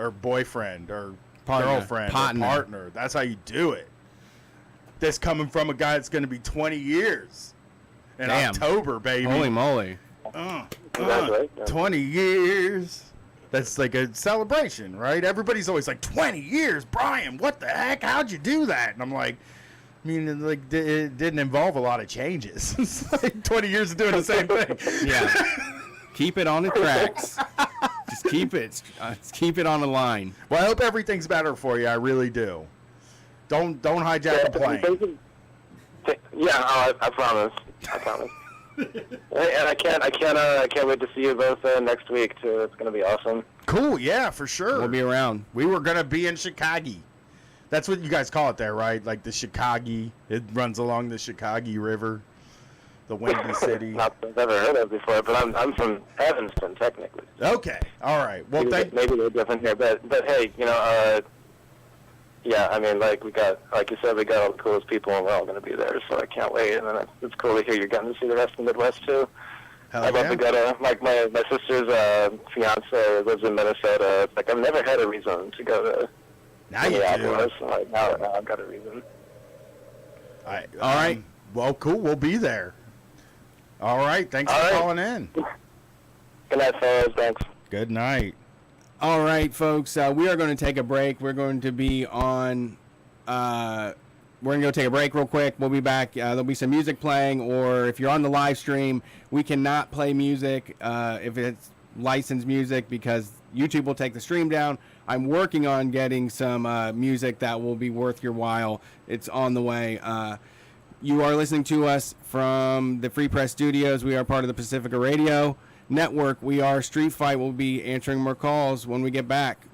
or boyfriend or Partner. girlfriend or partner. That's how you do it. This coming from a guy that's going to be 20 years in October, baby. Holy moly. 20 years. That's like a celebration, right? Everybody's always like, 20 years, Brian, what the heck? How'd you do that? And I'm like, I mean, like, it didn't involve a lot of changes. It's like 20 years of doing the same thing. Yeah. Keep it on the tracks. Just keep it on the line. Well, I hope everything's better for you. I really do. Don't hijack the plane. Yeah, I promise. And I can't wait to see you both next week too. It's gonna be awesome. Cool, yeah, for sure. We'll be around. We were gonna be in Chicago. That's what you guys call it there, right? Like the Chicago. It runs along the Chicago River, the Windy City. Not that I've ever heard of before, but I'm from Evanston technically. Okay, all right. Well, maybe they're different here, but hey, yeah, I mean, like you said, we got all the coolest people, and we're all going to be there, so I can't wait. And then it's cool to hear you're getting to see the rest of the Midwest too. I'd love to go to, like, my sister's fiance lives in Minnesota. It's like I've never had a reason to go to Minneapolis. So like, now I've got a reason. All right. Well, cool. We'll be there. All right. Thanks for calling in. Good night, fellas. Thanks. Good night. All right, folks. We are going to take a break. We're going to be on. We're going to go take a break real quick. We'll be back. There'll be some music playing, or if you're on the live stream, we cannot play music if it's licensed music because YouTube will take the stream down. I'm working on getting some music that will be worth your while. It's on the way. You are listening to us from the Free Press Studios. We are part of the Pacifica Radio Network. We are Street Fight. We'll be answering more calls when we get back.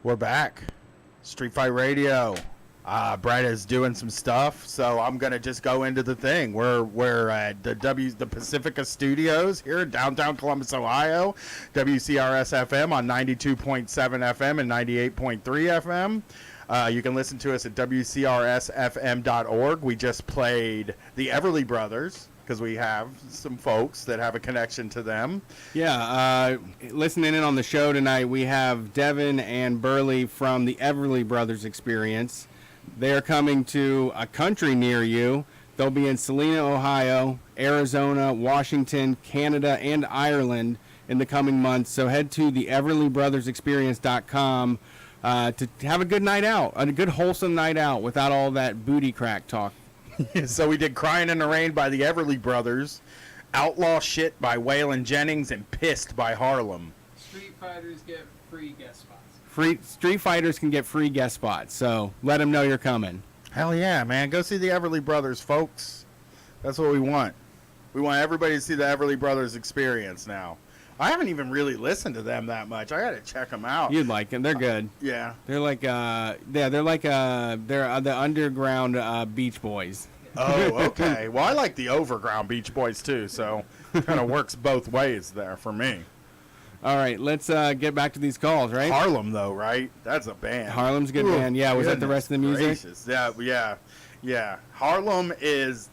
We're back. Street Fight Radio. Brett is doing some stuff, so I'm gonna just go into the thing. We're at the Pacifica Studios here in downtown Columbus, Ohio. WCRS FM on 92.7 FM and 98.3 FM. You can listen to us at WCRSFM.org. We just played the Everly Brothers, because we have some folks that have a connection to them. Yeah, listening in on the show tonight, we have Devin and Burley from the Everly Brothers Experience. They are coming to a country near you. They'll be in Salina, Ohio, Arizona, Washington, Canada, and Ireland in the coming months. So head to the EverlyBrothersExperience.com to have a good night out, a good wholesome night out without all that booty crack talk. So we did Crying in the Rain by the Everly Brothers, Outlaw Shit by Waylon Jennings, and Pissed by Harlem. Street Fighters get free guest spots. Street Fighters can get free guest spots, so let them know you're coming. Hell yeah, man. Go see the Everly Brothers, folks. That's what we want. We want everybody to see the Everly Brothers Experience now. I haven't even really listened to them that much. I got to check them out. You'd like them. They're good. Yeah. They're like, they're the underground Beach Boys. Oh, okay. Well, I like the overground Beach Boys, too, so kind of works both ways there for me. All right, let's get back to these calls, right? Harlem, though, right? That's a band. Harlem's a good band. Yeah, was that the rest of the music? Gracious. Yeah. Harlem is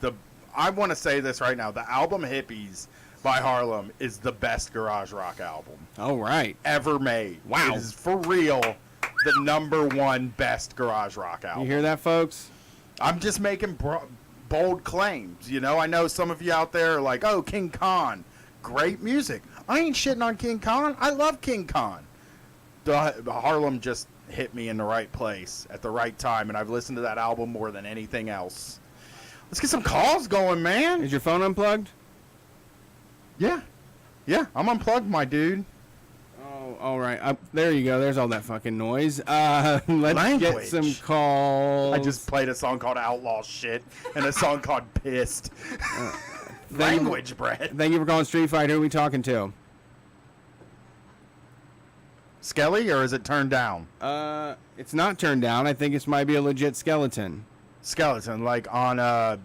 I want to say this right now. The album Hippies by Harlem is the best garage rock album. Oh, right. Ever made. Wow. It is, for real, the #1 best garage rock album. You hear that, folks? I'm just making bold claims. You know, I know some of you out there are like, oh, King Khan, great music. I ain't shitting on King Khan. I love King Khan. The Harlem just hit me in the right place at the right time, and I've listened to that album more than anything else. Let's get some calls going, man. Is your phone unplugged? Yeah, I'm unplugged, my dude. Oh, all right. There you go. There's all that fucking noise. Let's get some calls. I just played a song called Outlaw Shit and a song called Pissed. Language, Brett. Thank you for calling Street Fight. Who are we talking to? Skelly, or is it turned down? It's not turned down. I think it might be a legit skeleton. Skeleton, like on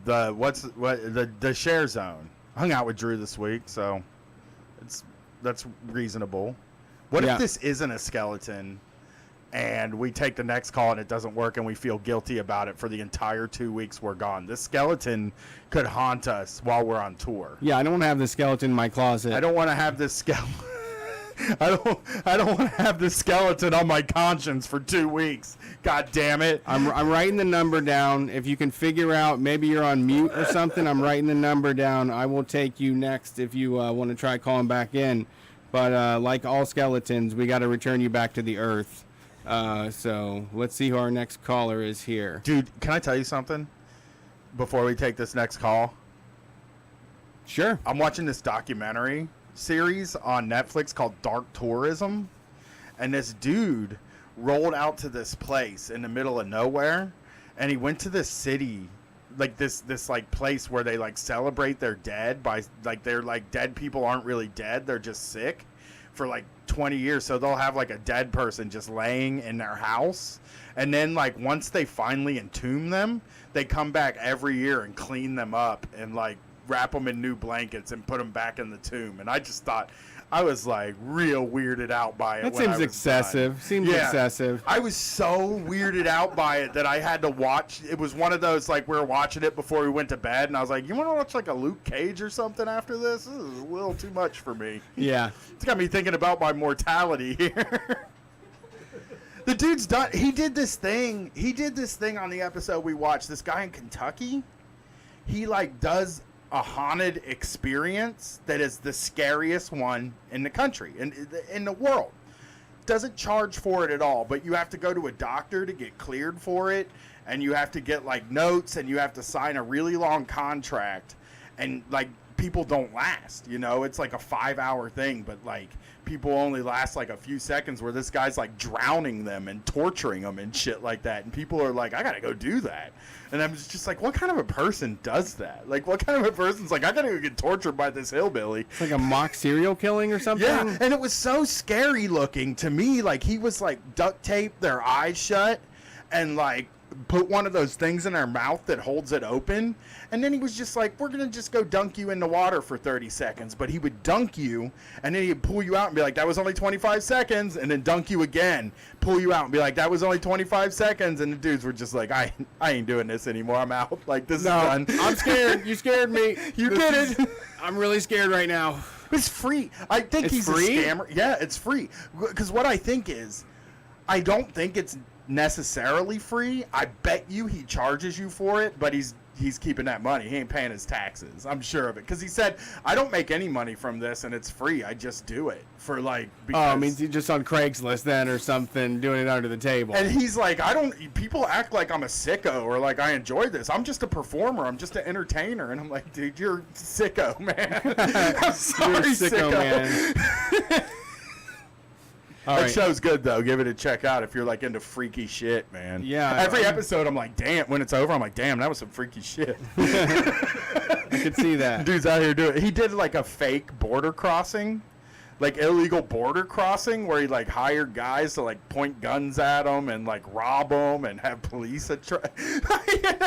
the Share Zone. Hung out with Drew this week, so that's reasonable. What if this isn't a skeleton, and we take the next call and it doesn't work, and we feel guilty about it for the entire 2 weeks we're gone? This skeleton could haunt us while we're on tour. Yeah, I don't want to have the skeleton in my closet. I don't want to have this skeleton. I don't want to have this skeleton on my conscience for 2 weeks. God damn it! I'm writing the number down. If you can figure out, maybe you're on mute or something. I'm writing the number down. I will take you next if you want to try calling back in. But like all skeletons, we got to return you back to the earth. So let's see who our next caller is here. Dude, can I tell you something before we take this next call? Sure. I'm watching this documentary series on Netflix called Dark Tourism, and this dude rolled out to this place in the middle of nowhere, and he went to this city, like this like place where they like celebrate their dead by like they're like dead people aren't really dead, they're just sick for like 20 years, so they'll have like a dead person just laying in their house, and then like once they finally entomb them, they come back every year and clean them up and like wrap them in new blankets and put them back in the tomb. And I just thought, I was like real weirded out by it. That seems excessive. Seems excessive. I was so weirded out by it that I had to watch. It was one of those, like, we were watching it before we went to bed, and I was like, you want to watch like a Luke Cage or something after this? This is a little too much for me. Yeah. It's got me thinking about my mortality here. The dude's done. He did this thing on the episode we watched. This guy in Kentucky, he like does a haunted experience that is the scariest one in the country and in the world. Doesn't charge for it at all, but you have to go to a doctor to get cleared for it, and you have to get like notes, and you have to sign a really long contract, and like people don't last, you know. It's like a 5-hour thing, but like people only last like a few seconds, where this guy's like drowning them and torturing them and shit like that, and people are like, I gotta go do that. And I'm just like, what kind of a person does that? Like, what kind of a person's like, I gotta go get tortured by this hillbilly? It's like a mock serial killing or something. Yeah, and it was so scary looking to me. Like, he was like duct taped their eyes shut and like put one of those things in their mouth that holds it open, and then he was just like, we're gonna just go dunk you in the water for 30 seconds. But he would dunk you, and then he'd pull you out and be like, that was only 25 seconds, and then dunk you again, pull you out and be like, that was only 25 seconds, and the dudes were just like, I ain't doing this anymore, I'm out. Like, this is done. I'm scared. You scared me. You did it. I'm really scared right now. It's free. I think It's he's free? a scammer. Yeah, it's free. Because what I think is, I don't think it's necessarily free. I bet you he charges you for it, but he's keeping that money. He ain't paying his taxes. I'm sure of it. Because he said, I don't make any money from this, and it's free. I just do it for like. Oh, I mean, he's just on Craigslist then or something, doing it under the table. And he's like, people act like I'm a sicko or like I enjoy this. I'm just a performer. I'm just an entertainer. And I'm like, dude, you're sicko, man. I'm sorry, You're a sicko, man. All That right. show's good though. Give it a check out if you're like into freaky shit, man. Yeah, Every episode, I'm like, damn. When it's over, I'm like, damn, that was some freaky shit. I could see that. Dude's out here doing it. He did like a fake border crossing, like illegal border crossing, where he like hired guys to like point guns at them and like rob them and have police they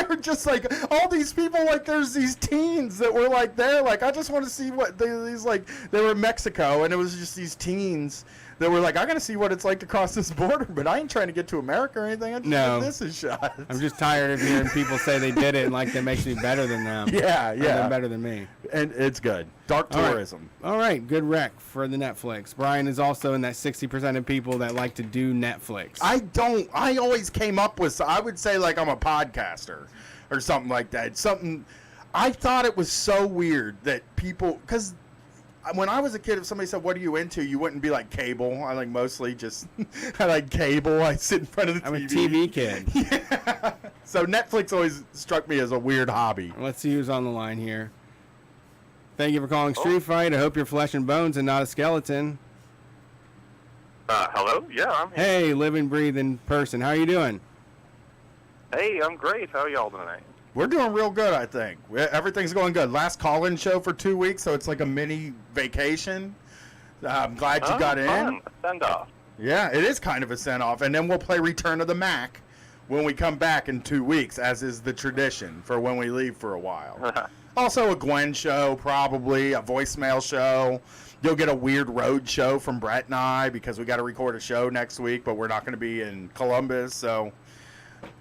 were just like all these people. Like, there's these teens that were like there. Like, I just want to see what these like. They were in Mexico, and it was just these teens that were like, I gotta see what it's like to cross this border, but I ain't trying to get to America or anything. I just No. give this a shot. I'm just tired of hearing people say they did it and like that makes me better than them. Yeah, Or yeah. them better than me. And it's good. Dark All right. tourism. All right, good rec for the Netflix. Brian is also in that 60% of people that like to do Netflix. I always came up with, I would say like I'm a podcaster or something like that. I thought it was so weird that people, because when I was a kid, if somebody said, what are you into? You wouldn't be like cable. I like mostly just, I like cable. I sit in front of the TV. I'm a TV kid. Yeah. So Netflix always struck me as a weird hobby. Let's see who's on the line here. Thank you for calling Street Fight. I hope you're flesh and bones and not a skeleton. Hello? Yeah, I'm here. Hey, living, breathing person. How are you doing? Hey, I'm great. How are y'all tonight? We're doing real good, I think. Everything's going good. Last call-in show for 2 weeks, so it's like a mini vacation. I'm glad you got in. Fun. A send-off. Yeah, it is kind of a send-off. And then we'll play Return of the Mac when we come back in 2 weeks, as is the tradition for when we leave for a while. Also a Gwen show, probably, a voicemail show. You'll get a weird road show from Brett and I because we got to record a show next week, but we're not going to be in Columbus. So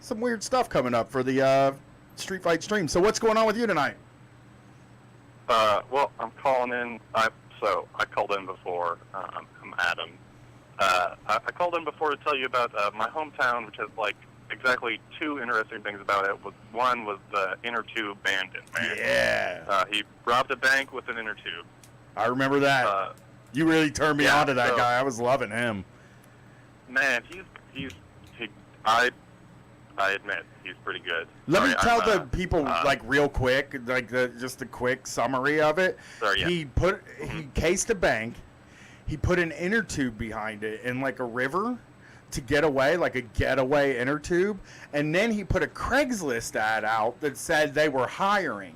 some weird stuff coming up for the Street Fight stream. So what's going on with you tonight? Well, I'm calling in. I called in before. I'm Adam. I called in before to tell you about my hometown, which has like exactly two interesting things about it. One was the inner tube bandit, man. Yeah. He robbed a bank with an inner tube. I remember that. You really turned me on to that guy. I was loving him. Man, I admit he's pretty good. Let me tell the people like real quick, like just a quick summary of it. Sorry, yeah. He cased a bank. He put an inner tube behind it in like a river to get away, like a getaway inner tube, and then he put a Craigslist ad out that said they were hiring,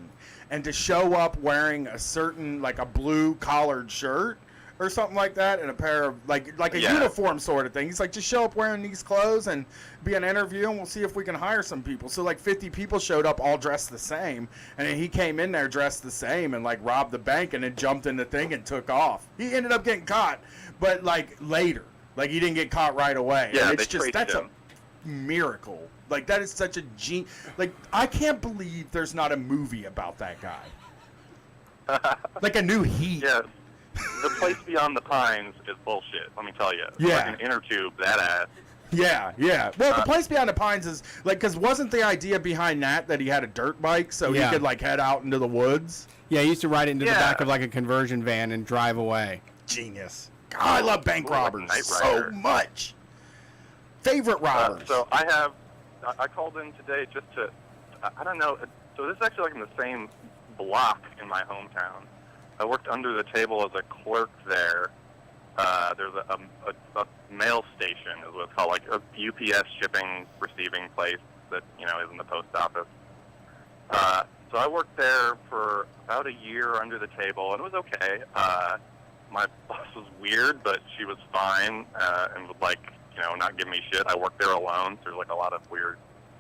and to show up wearing a certain like a blue collared shirt or something like that, and a pair of like a uniform sort of thing. He's like, just show up wearing these clothes and be an interview, and we'll see if we can hire some people. So like 50 people showed up all dressed the same, and then he came in there dressed the same and like robbed the bank and then jumped in the thing and took off. He ended up getting caught, but like later, like he didn't get caught right away. Yeah, and it's just that's him. a miracle. Like that is such a like I can't believe there's not a movie about that guy. Like a new Heat. Yeah. The place beyond the pines is bullshit, let me tell you. Yeah. Like an inner tube, that ass. Yeah, yeah. Well, the place beyond the pines is like, because wasn't the idea behind that he had a dirt bike so he could like head out into the woods? Yeah, he used to ride it into the back of like a conversion van and drive away. Genius. God, I love bank robbers Knight so Rider. much. Favorite robbers. So I called in today just to, I don't know, so this is actually like in the same block in my hometown. I worked under the table as a clerk there. There's a mail station, is what it's called, like a UPS shipping receiving place that is in the post office. So I worked there for about a year under the table, and it was okay. My boss was weird, but she was fine and would not give me shit. I worked there alone. So there's like a lot of weird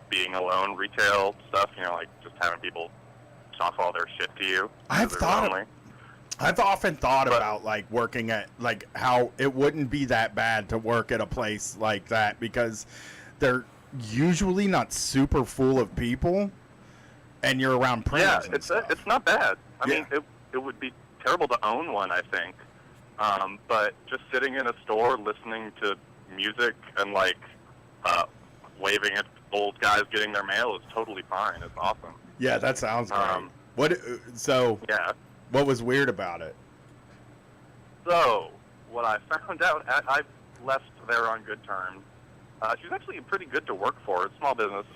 being alone retail stuff. Like just having people toss all their shit to you. I've often thought about like working at like how it wouldn't be that bad to work at a place like that because they're usually not super full of people, and you're around printers. Yeah, it's not bad. I mean, it would be terrible to own one, I think. But just sitting in a store listening to music and like waving at old guys getting their mail is totally fine. It's awesome. Yeah, that sounds great. What was weird about it? So, what I found out, I left there on good terms. She was actually pretty good to work for. It's small business,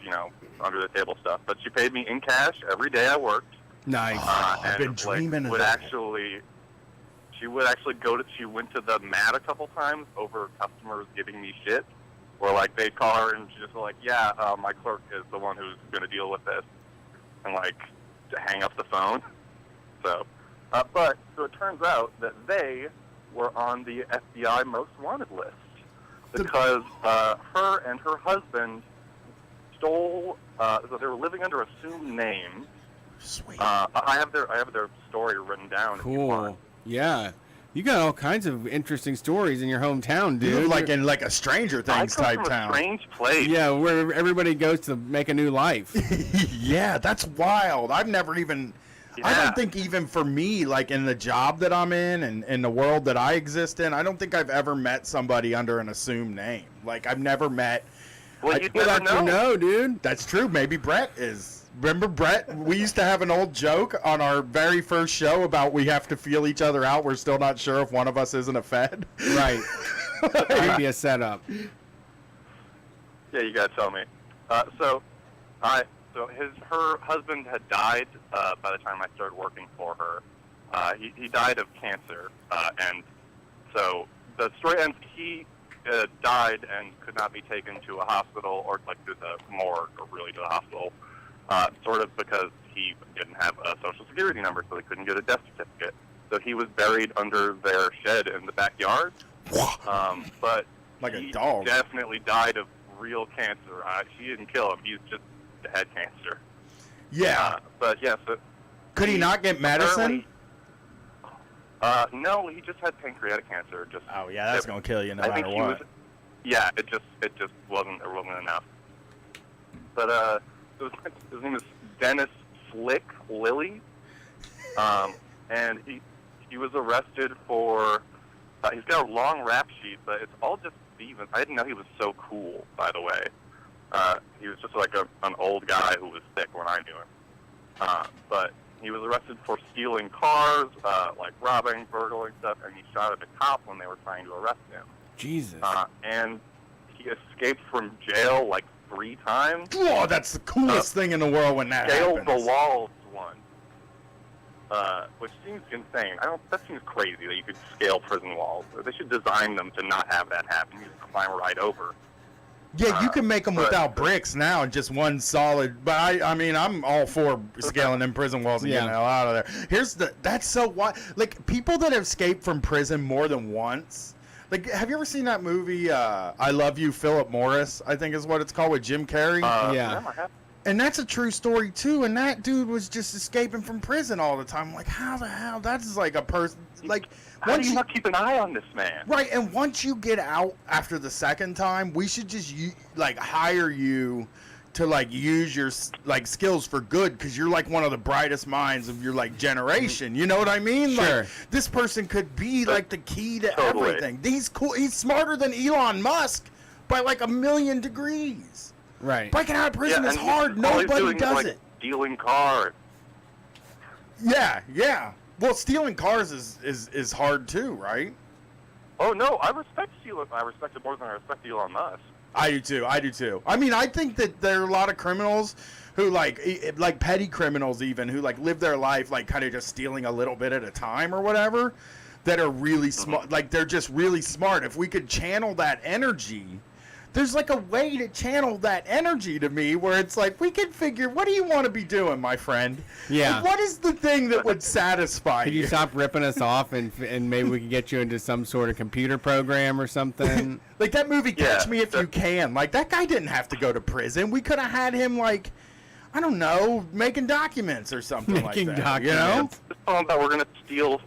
under the table stuff. But she paid me in cash every day I worked. Nice. I've been dreaming of that. She went to the mat a couple times over customers giving me shit. Or like they'd call her and she'd just be like, my clerk is the one who's going to deal with this. And like, to hang up the phone. So it turns out that they were on the FBI most wanted list because her and her husband stole. So they were living under assumed names. Sweet. I have their story written down. Cool. If you want. Yeah. You got all kinds of interesting stories in your hometown, dude. You like in like a Stranger Things type town. A strange place. Yeah, where everybody goes to make a new life. Yeah, that's wild. I've never even. Yeah. I don't think even for me, like in the job that I'm in and in the world that I exist in, I don't think I've ever met somebody under an assumed name. Like I've never met. Well, you never know, dude. That's true. Maybe Brett is. Remember Brett? We used to have an old joke on our very first show about we have to feel each other out. We're still not sure if one of us isn't a Fed. Right. Might be a setup. Yeah, you gotta tell me. Her husband had died by the time I started working for her. He died of cancer, and so the story ends. He died and could not be taken to a hospital or like to the morgue or really to the hospital, sort of because he didn't have a social security number, so they couldn't get a death certificate. So he was buried under their shed in the backyard. But like he a dog. Definitely died of real cancer. She didn't kill him. He's just had cancer. Yeah. But yes. Yeah, so could he not get medicine? No, he just had pancreatic cancer. Oh yeah, that's gonna kill you no matter what. It just wasn't enough. But his name is Dennis Slick Lilly, and he was arrested for. He's got a long rap sheet, but it's all just Steven. I didn't know he was so cool, by the way. He was just like an old guy who was sick when I knew him. But he was arrested for stealing cars, like robbing, burglaring stuff, and he shot at a cop when they were trying to arrest him. Jesus. And he escaped from jail like 3 times. Oh, that's the coolest thing in the world when that happens. Scaled the walls once. Which seems insane. That seems crazy that you could scale prison walls. They should design them to not have that happen. You just climb right over. Yeah, you can make them without bricks now and just one solid. But I mean, I'm all for scaling them prison walls and getting the hell out of there. That's so wild. Like people that have escaped from prison more than once. Like, have you ever seen that movie, I Love You, Philip Morris, I think is what it's called, with Jim Carrey? Yeah. And that's a true story, too. And that dude was just escaping from prison all the time. Like, how the hell? That's like a person. Like, how do you not keep an eye on this man? Right. And once you get out after the second time, we should just, hire you to, use your, skills for good. Because you're, one of the brightest minds of your, generation. You know what I mean? Sure. Like, this person could be, the key to everything. He's cool. He's smarter than Elon Musk by, 1,000,000 degrees. Right. Breaking out of prison is hard. Nobody does it. Stealing cars. Yeah. Well, stealing cars is hard too, right? Oh no, I respect stealing. I respect it more than I respect Elon Musk. I do too. I do too. I mean, I think that there are a lot of criminals who like petty criminals even who like live their life like kind of just stealing a little bit at a time or whatever, that are really smart. Like they're just really smart. If we could channel that energy, there's like a way to channel that energy to me where it's like we can figure, what do you want to be doing, my friend? Yeah. Like, what is the thing that would satisfy Could you stop ripping us off and maybe we could get you into some sort of computer program or something? Like that movie Catch Yeah, Me If You Can. Like that guy didn't have to go to prison. We could have had him like, I don't know, making documents or something Making like that. documents. You know? Just tell them that we're gonna steal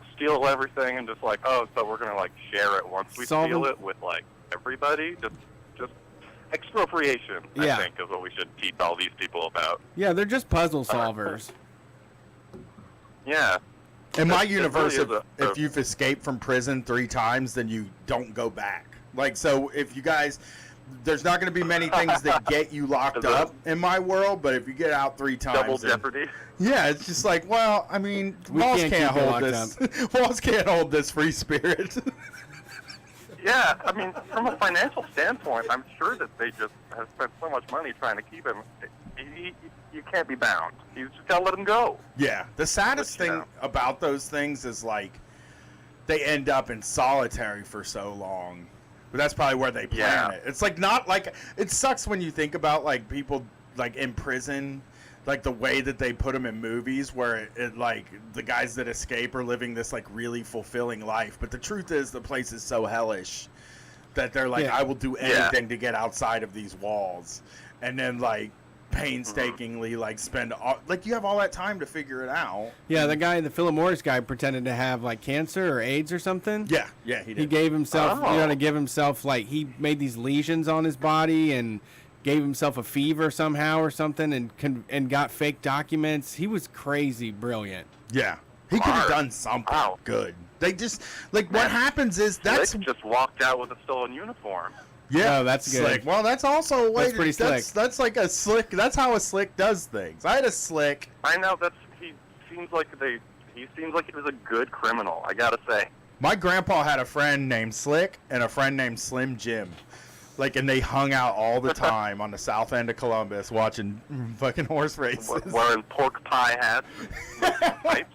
everything and just like, oh, so we're gonna like share it once we steal it with like everybody. Just expropriation. Yeah. I think is what we should teach all these people about. Yeah, they're just puzzle solvers. Yeah. In my It universe, really is if you've escaped from prison 3 times, then you don't go back. Like, so if you guys, there's not going to be many things that get you locked up in my world, but if you get out 3 times, Double then- jeopardy. yeah, it's just like, well, I mean, We walls can't can't keep you hold locked this. Walls can't hold this free spirit. Yeah, I mean, from a financial standpoint, I'm sure that they just have spent so much money trying to keep him. You can't be bound. You just gotta let him go. Yeah, the saddest But, you thing know. about those things is like they end up in solitary for so long. But that's probably where they plan Yeah. it. It's like not like it sucks when you think about like people like in prison, like the way that they put them in movies where it like the guys that escape are living this like really fulfilling life. But the truth is the place is so hellish that they're like, Yeah. I will do anything to get outside of these walls. And then like painstakingly like spend all, like you have all that time to figure it out. Yeah, the guy, the Philip Morris guy, pretended to have like cancer or AIDS or something. Yeah, he did. He gave himself, Oh. to give himself like he made these lesions on his body and gave himself a fever somehow or something and got fake documents. He was crazy brilliant. Yeah, he could have Smart. done something Wow. good. They just like what Man, happens is that's Slick just walked out with a stolen uniform. yeah, Oh, that's good. slick. Well, that's also a way. That's pretty That's like a slick. That's how a slick does things. I had a slick. I know he seems like he was a good criminal. I gotta say. My grandpa had a friend named Slick and a friend named Slim Jim. Like, and they hung out all the time on the south end of Columbus watching fucking horse races. Wearing pork pie hats. with pipes.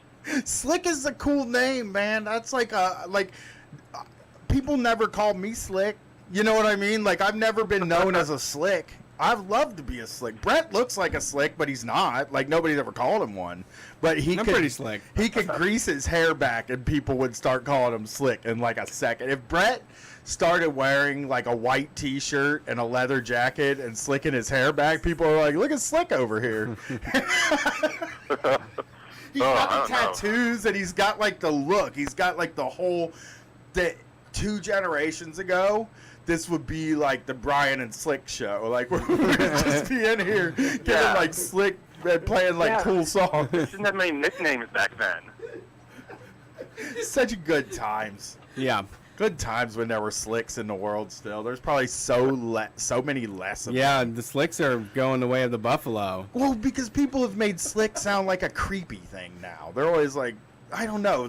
Slick is a cool name, man. That's like people never called me Slick. You know what I mean? Like I've never been known as a Slick. I'd love to be a Slick. Brett looks like a Slick, but he's not. Like nobody's ever called him one. But I'm pretty slick. He could grease his hair back, and people would start calling him Slick in like a second. If Brett started wearing like a white T-shirt and a leather jacket and slicking his hair back, people are like, "Look at Slick over here." He's got I the don't know. tattoos and he's got like the look. He's got like the whole that 2 generations ago. This would be like the Brian and Slick show. Like we're just be in here getting Yeah. like Slick and playing like Yeah. cool songs. Didn't have many nicknames back then. Such good times. Yeah. Good times when there were Slicks in the world still. There's probably so many less of them. Yeah, the slicks are going the way of the buffalo. Well, because people have made Slick sound like a creepy thing now. They're always like, I don't know.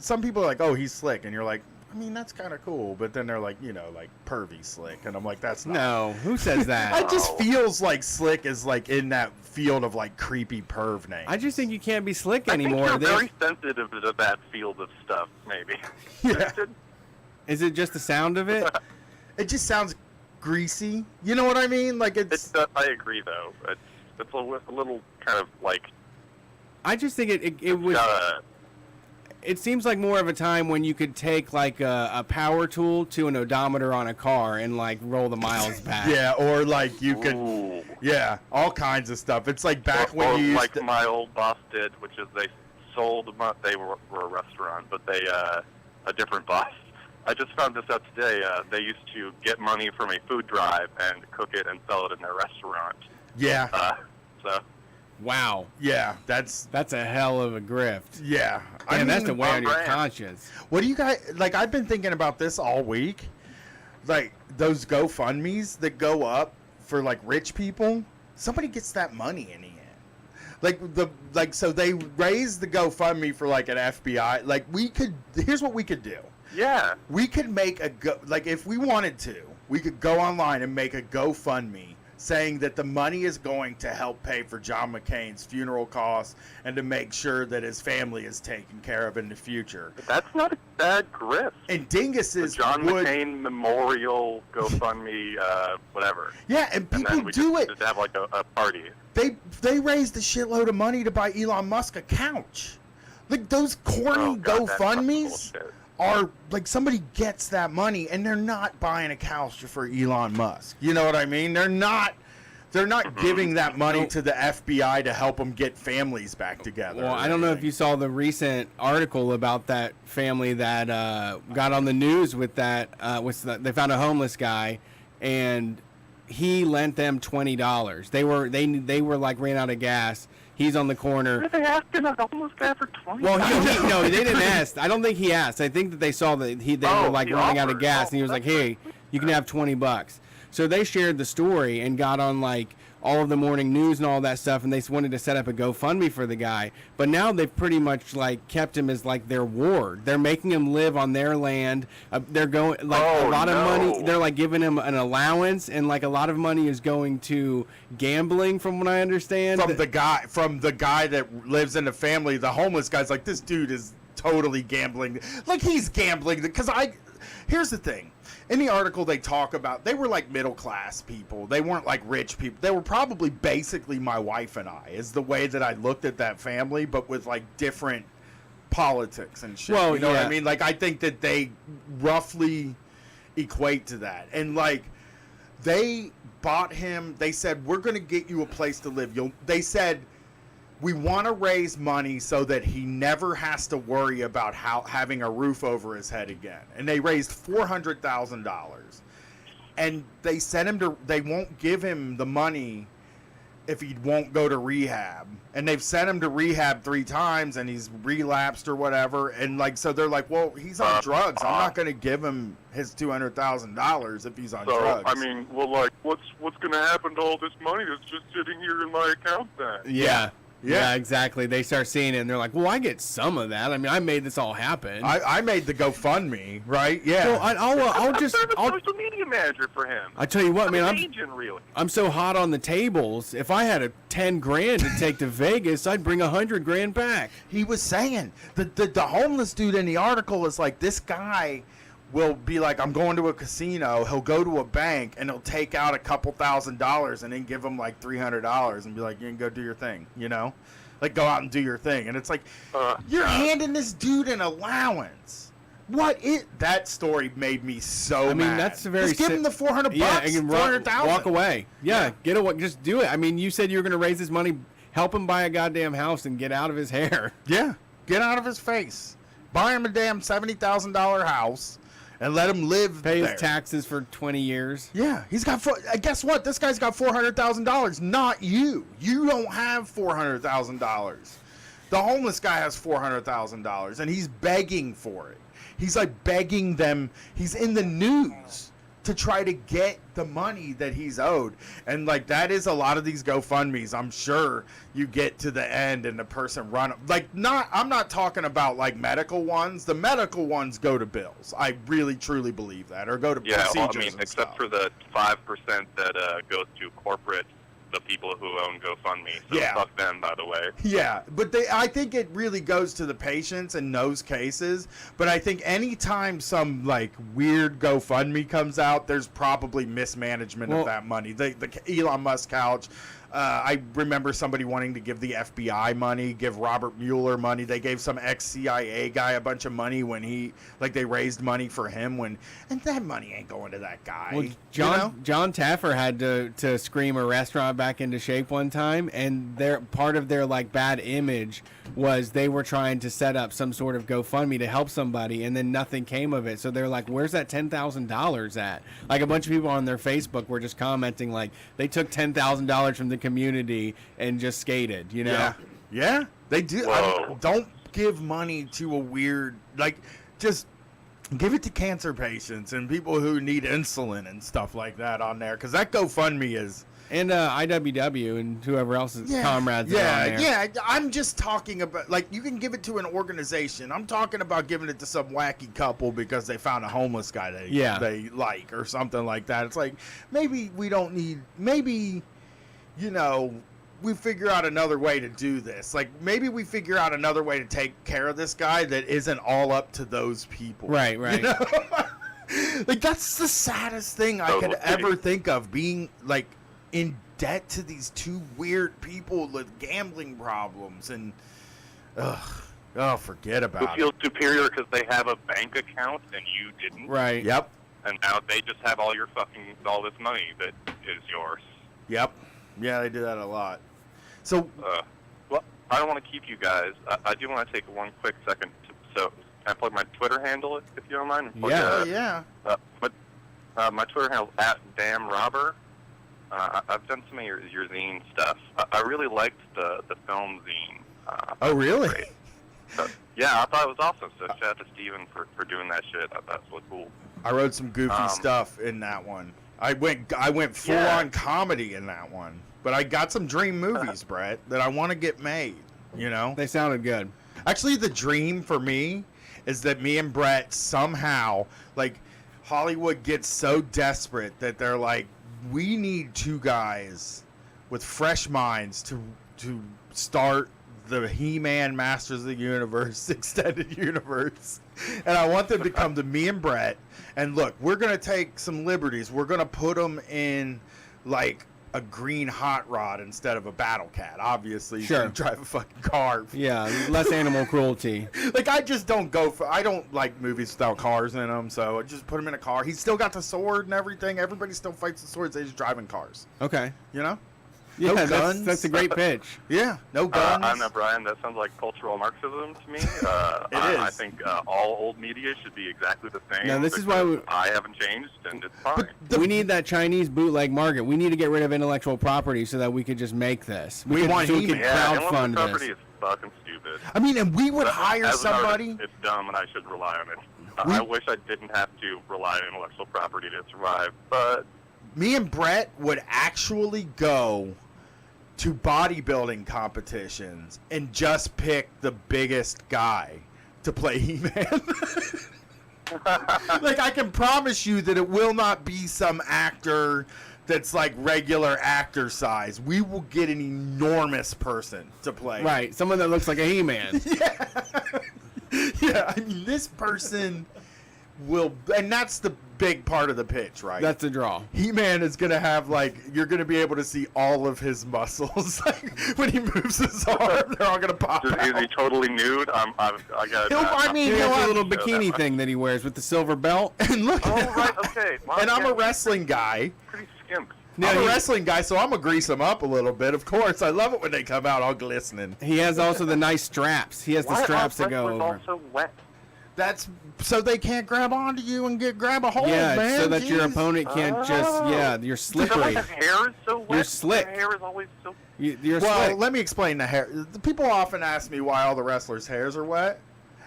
Some people are like, oh, he's Slick. And you're like, I mean, that's kind of cool. But then they're like, like pervy Slick. And I'm like, that's not. No, who says that? It just feels like Slick is like in that field of like creepy perv names. I just think you can't be slick I think anymore. you're They- very sensitive to that field of stuff. Maybe. Yeah. Is it just the sound of it? It just sounds greasy. You know what I mean? Like it's. I agree though. It's a little kind of like. I just think it would. It seems like more of a time when you could take like a power tool to an odometer on a car and like roll the miles back. Yeah, or like you could. Ooh. Yeah, all kinds of stuff. It's like back or when you used like to. my old boss did, which is they sold. They were a restaurant, but they a different boss. I just found this out today. They used to get money from a food drive and cook it and sell it in their restaurant. Yeah, So Wow, yeah, that's that's a hell of a grift. yeah. And that's the mean, way on your brand. conscience. What do you guys like? I've been thinking about this all week. Like those GoFundMe's that go up for like rich people. Somebody gets that money in the end. So they raise the GoFundMe for like an FBI. Like here's what we could do. yeah, We could make if we wanted to, we could go online and make a GoFundMe saying that the money is going to help pay for John McCain's funeral costs and to make sure that his family is taken care of in the future. But that's not a bad grift. And Dingus's John McCain Memorial GoFundMe, whatever. Yeah, and people then we do it. Just have like a party. They raised a shitload of money to buy Elon Musk a couch. Like those corny GoFundMes are like somebody gets that money and they're not buying a couch for Elon Musk. You know what I mean? They're not giving that money to the FBI to help them get families back together. Well, I don't know if you saw the recent article about that family that got on the news with that. They found a homeless guy, and he lent them $20. They were like ran out of gas. He's on the corner. Are they asking a homeless guy for $20? Well, no, they didn't ask. I don't think he asked. I think that they saw that they were like running out of gas, and he was like, "Hey, you can have $20." So they shared the story and got on like all of the morning news and all that stuff, and they wanted to set up a GoFundMe for the guy. But now they've pretty much like kept him as like their ward. They're making him live on their land. They're going like a lot of money. They're like giving him an allowance, and like a lot of money is going to gambling, from what I understand. From the guy that lives in the family, the homeless guy's like, this dude is totally gambling. Like he's gambling because here's the thing. In the article, they talk about they were like middle class people. They weren't like rich people. They were probably basically my wife and I, is the way that I looked at that family, but with like different politics and shit. Well, you know what I mean? Like I think that they roughly equate to that. And like they bought him. They said, we're going to get you a place to live. They said, we want to raise money so that he never has to worry about having a roof over his head again. And they raised $400,000. And they sent him they won't give him the money if he won't go to rehab. And they've sent him to rehab 3 times and he's relapsed or whatever. And like, so they're like, well, he's on drugs. I'm not going to give him his $200,000 if he's on drugs. I mean, well, like, what's going to happen to all this money that's just sitting here in my account then? Yeah, exactly. They start seeing it, and they're like, well, I get some of that. I mean, I made this all happen. I made the GoFundMe, right? Yeah. Well, I'll just... I'm a social media manager for him. I tell you what, man, I'm so hot on the tables. If I had $10,000 to take to Vegas, I'd bring $100,000 back. He was saying, the homeless dude in the article is like, this guy will be like, I'm going to a casino. He'll go to a bank and he'll take out a couple $1,000s and then give him like $300 and be like, you can go do your thing, you know, like go out and do your thing. And it's like, you're handing this dude an allowance. That story made me so mad. I mean, that's a very just give him the $400, $400,000. Walk away. Yeah, get away. Just do it. I mean, you said you were going to raise his money, help him buy a goddamn house and get out of his hair. Yeah, get out of his face. Buy him a damn $70,000 house. And let him live Pay there. his taxes for 20 years. Yeah, he's got. Guess what? This guy's got $400,000. Not you. You don't have $400,000. The homeless guy has $400,000, and he's begging for it. He's like begging them. He's in the news to try to get the money that he's owed. And like that is a lot of these GoFundMes. I'm sure you get to the end and the person I'm not talking about like medical ones. The medical ones go to bills. I really truly believe that, or go to procedures. Well, I mean, and except stuff. for the 5% that goes to corporate, the people who own GoFundMe. So fuck them, by the way. Yeah, but I think it really goes to the patients in those cases. But I think anytime some like weird GoFundMe comes out, there's probably mismanagement of that money. The Elon Musk couch. I remember somebody wanting to give the FBI money, give Robert Mueller money. They gave some ex-CIA guy a bunch of money when they raised money for him and that money ain't going to that guy. Well, John Taffer had to scream a restaurant back into shape one time, and part of their like bad image was they were trying to set up some sort of GoFundMe to help somebody, and then nothing came of it. So they're like, where's that $10,000 at? Like a bunch of people on their Facebook were just commenting like they took $10,000 from the community and just skated, you know? Yeah, they do. Don't give money to a weird, like, just give it to cancer patients and people who need insulin and stuff like that on there, because that GoFundMe And IWW and whoever else's comrades are on there. Yeah, I'm just talking about, like, you can give it to an organization. I'm talking about giving it to some wacky couple because they found a homeless guy they like or something like that. It's like, maybe we don't need, maybe, you know, we figure out another way to do this. Like, maybe we figure out another way to take care of this guy that isn't all up to those people. Right. You know? Like, that's the saddest thing I could ever think of, being, like, in debt to these two weird people with gambling problems. And, forget about it. Who feels superior because they have a bank account and you didn't. Right. Yep. And now they just have all this money that is yours. Yep. Yeah, they do that a lot. So, well, I don't want to keep you guys. I do want to take one quick second. So, can I plug my Twitter handle, if you don't mind? yeah. My Twitter handle is @damrobber. I've done some of your zine stuff. I really liked the film zine. Oh, really? Yeah, I thought it was awesome. So shout out to Steven for doing that shit. That's really cool. I wrote some goofy stuff in that one. I went full on comedy in that one. But I got some dream movies, Brett, that I want to get made, you know? They sounded good. Actually, the dream for me is that me and Brett somehow, like, Hollywood gets so desperate that they're like, we need two guys with fresh minds to start the He-Man Masters of the Universe extended universe. And I want them to come to me and Brett. And look, we're going to take some liberties. We're going to put them in, like, a green hot rod instead of a battle cat. Obviously, sure. You drive a fucking car. Yeah, less animal cruelty. Like, I just don't I don't like movies without cars in them, so I just put him in a car. He's still got the sword and everything. Everybody still fights the swords. They just drive in cars. Okay. You know? Yeah, no guns. That's a great pitch. Yeah, no guns. I know, Brian, that sounds like cultural Marxism to me. It is. I think all old media should be exactly the same. Now, this is why I haven't changed, and it's fine. We need that Chinese bootleg market. We need to get rid of intellectual property so that we could just make this. We want so we He-Man. could Intellectual crowdfund property this. is fucking stupid. I mean, and we would hire As an somebody. artist, it's dumb, and I should rely on it. I wish I didn't have to rely on intellectual property to survive, but Me and Brett would actually go to bodybuilding competitions and just pick the biggest guy to play He-Man. Like, I can promise you that it will not be some actor that's like regular actor size. We will get an enormous person to play. Right, someone that looks like a He-Man. Yeah, I mean, this person will, and that's the big part of the pitch, right? That's the draw. He-Man is going to have, like, you're going to be able to see all of his muscles. Like, when he moves his arm, they're all going to pop is out. he totally nude? I got. He he'll has have- a little bikini thing that he wears with the silver belt. And look, Oh right, okay. Well, and I'm yeah, a wrestling guy. pretty skimp. I'm a he- wrestling guy, so I'm going to grease them up a little bit. Of course, I love it when they come out all glistening. He has also the nice straps. He has the Why straps are to go wrestlers over. also wet? That's so they can't grab onto you and grab a hold, Yeah, man. so that your Jeez. opponent can't you're Is that why slippery. the hair is so wet? You're slick. The hair is always so. You're Well, slick. let me explain the hair. The people often ask me why all the wrestlers' hairs are wet.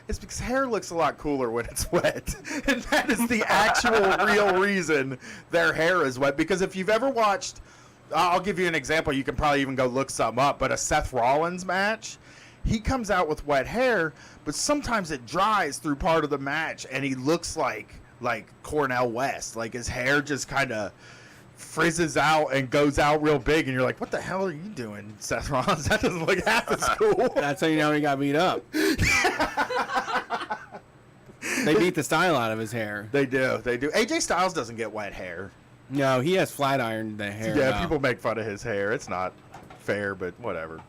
It's because hair looks a lot cooler when it's wet. And that is the actual real reason their hair is wet. Because if you've ever watched, I'll give you an example. You can probably even go look some up. But a Seth Rollins match, he comes out with wet hair, but sometimes it dries through part of the match, and he looks like Cornel West. Like, his hair just kind of frizzes out and goes out real big, and you're like, what the hell are you doing, Seth Rollins? That doesn't look half as cool. That's how you know he got beat up. They beat the style out of his hair. They do. AJ Styles doesn't get wet hair. No, he has flat ironed the hair. Yeah, now. people make fun of his hair. It's not fair, but whatever.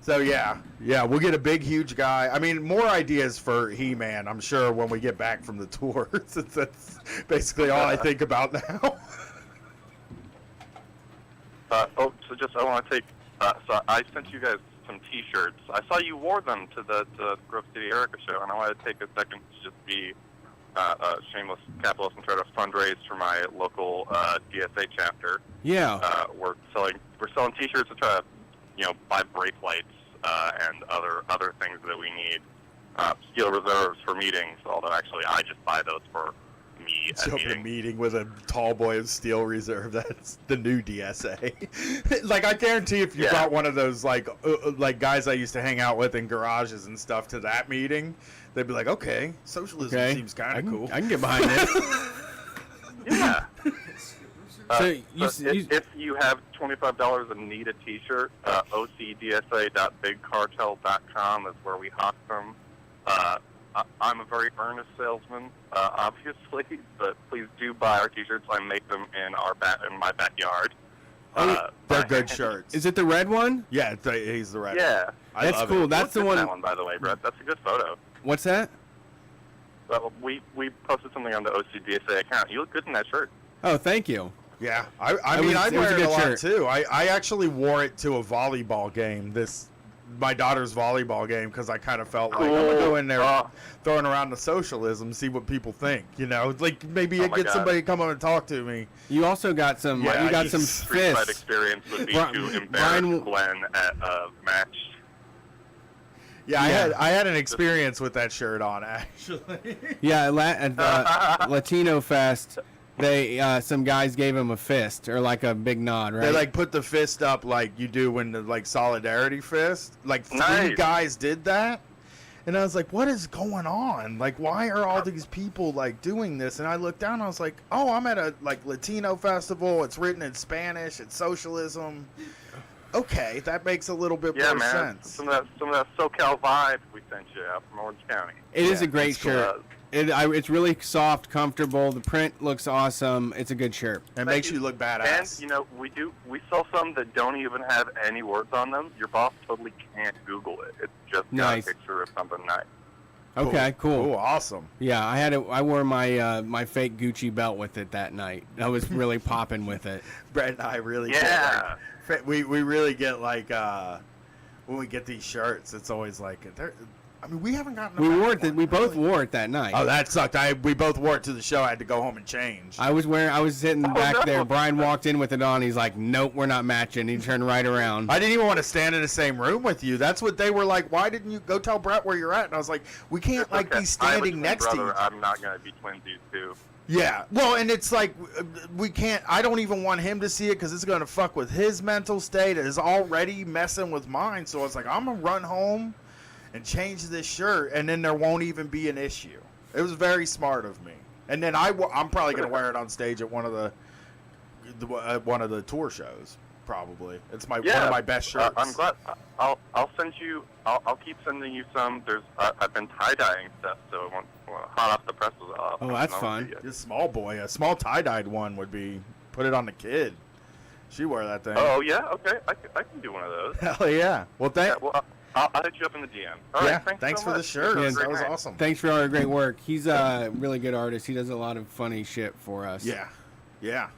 So yeah, we'll get a big, huge guy. I mean, more ideas for He-Man, I'm sure, when we get back from the tour, since that's basically all I think about now. I want to take. So I sent you guys some T-shirts. I saw you wore them to the Grove City Erica show, and I wanted to take a second to just be a shameless capitalist and try to fundraise for my local DSA chapter. Yeah. We're selling T-shirts to try to, buy brake lights and other things that we need. Steel reserves for meetings. Although actually, I just buy those for me at Show up at a meeting. meeting with a tall boy of Steel Reserve. That's the new DSA. Like, I guarantee if you Yeah. brought one of those like guys I used to hang out with in garages and stuff to that meeting, they'd be like, okay, socialism Okay. seems kind of cool. I can get behind it. Yeah. So you If you have $25 and need a T-shirt, ocdsa.bigcartel.com is where we hawk them. I'm a very earnest salesman, obviously, but please do buy our T-shirts. I make them in my backyard. They're good shirts. is it the red one? Yeah, he's the right. Yeah. I That's love cool. It. That's Look the at one. That one, by the way, Brett. That's a good photo. What's that? We posted something on the OCDSA account. You look good in that shirt. Oh, thank you. Yeah, I It mean, was- I it was wear a it good a lot shirt. too. I actually wore it to a volleyball game. My daughter's volleyball game, because I kind of felt like I'm gonna go in there Oh. throwing around the socialism, see what people think. You know, like maybe Oh I my get God. somebody to come up and talk to me. You also got some. Yeah, you got some Street fight fists. experience would be Brian- to embarrass Brian- Glenn at a match. Yeah, Yeah. I had an experience with that shirt on actually. Yeah, at Latino Fest, they some guys gave him a fist or like a big nod, right? They like put the fist up like you do when the like solidarity fist. Like 3 Nice. guys did that. And I was like, what is going on? Like, why are all these people like doing this? And I looked down and I was like, oh, I'm at a like Latino festival. It's written in Spanish. It's socialism. Okay, that makes a little bit Yeah, more man. sense. Some of that SoCal vibe we sent you out from Orange County. It is Yeah, a great it's cool. shirt. It's really soft, comfortable. The print looks awesome. It's a good shirt. It makes you look And badass. you know, we sell some that don't even have any words on them. Your boss totally can't Google it. It's just Nice. got a picture of something nice. Okay, cool. Awesome. Yeah, I wore my my fake Gucci belt with it that night. I was really popping with it. Brett and I really Yeah. get like, we really get like when we get these shirts, it's always like I mean, we haven't gotten. We them wore back it. one, We both really. wore it that night. Oh, that sucked. We both wore it to the show. I had to go home and change. I was sitting back no. there. Brian walked in with it on. He's like, "Nope, we're not matching." He turned right around. I didn't even want to stand in the same room with you. That's what they were like. Why didn't you go tell Brett where you're at? And I was like, we can't like Okay, be standing next to brother. each. I'm not gonna be twinsies too. Yeah. Well, and it's like we can't. I don't even want him to see it because it's gonna fuck with his mental state. It is already messing with mine. So it's like I'm gonna run home and change this shirt, and then there won't even be an issue. It was very smart of me. And then I'm probably gonna wear it on stage at one of the tour shows. Probably. It's one of my best shirts. I'm glad. I'll send you. I'll keep sending you some. There's. I've been tie dyeing stuff, so I want hot off the presses. Oh, that's fun. This small boy, a small tie-dyed one would be. Put it on the kid. She wear that thing. Oh yeah. Okay. I can do one of those. Hell yeah. Well, Yeah, well, I'll hit you up in the DM. All yeah. right. Thanks so for the much. shirt. Yeah, That was Great night. awesome. Thanks for all your great work. He's a really good artist. He does a lot of funny shit for us. Yeah. Yeah.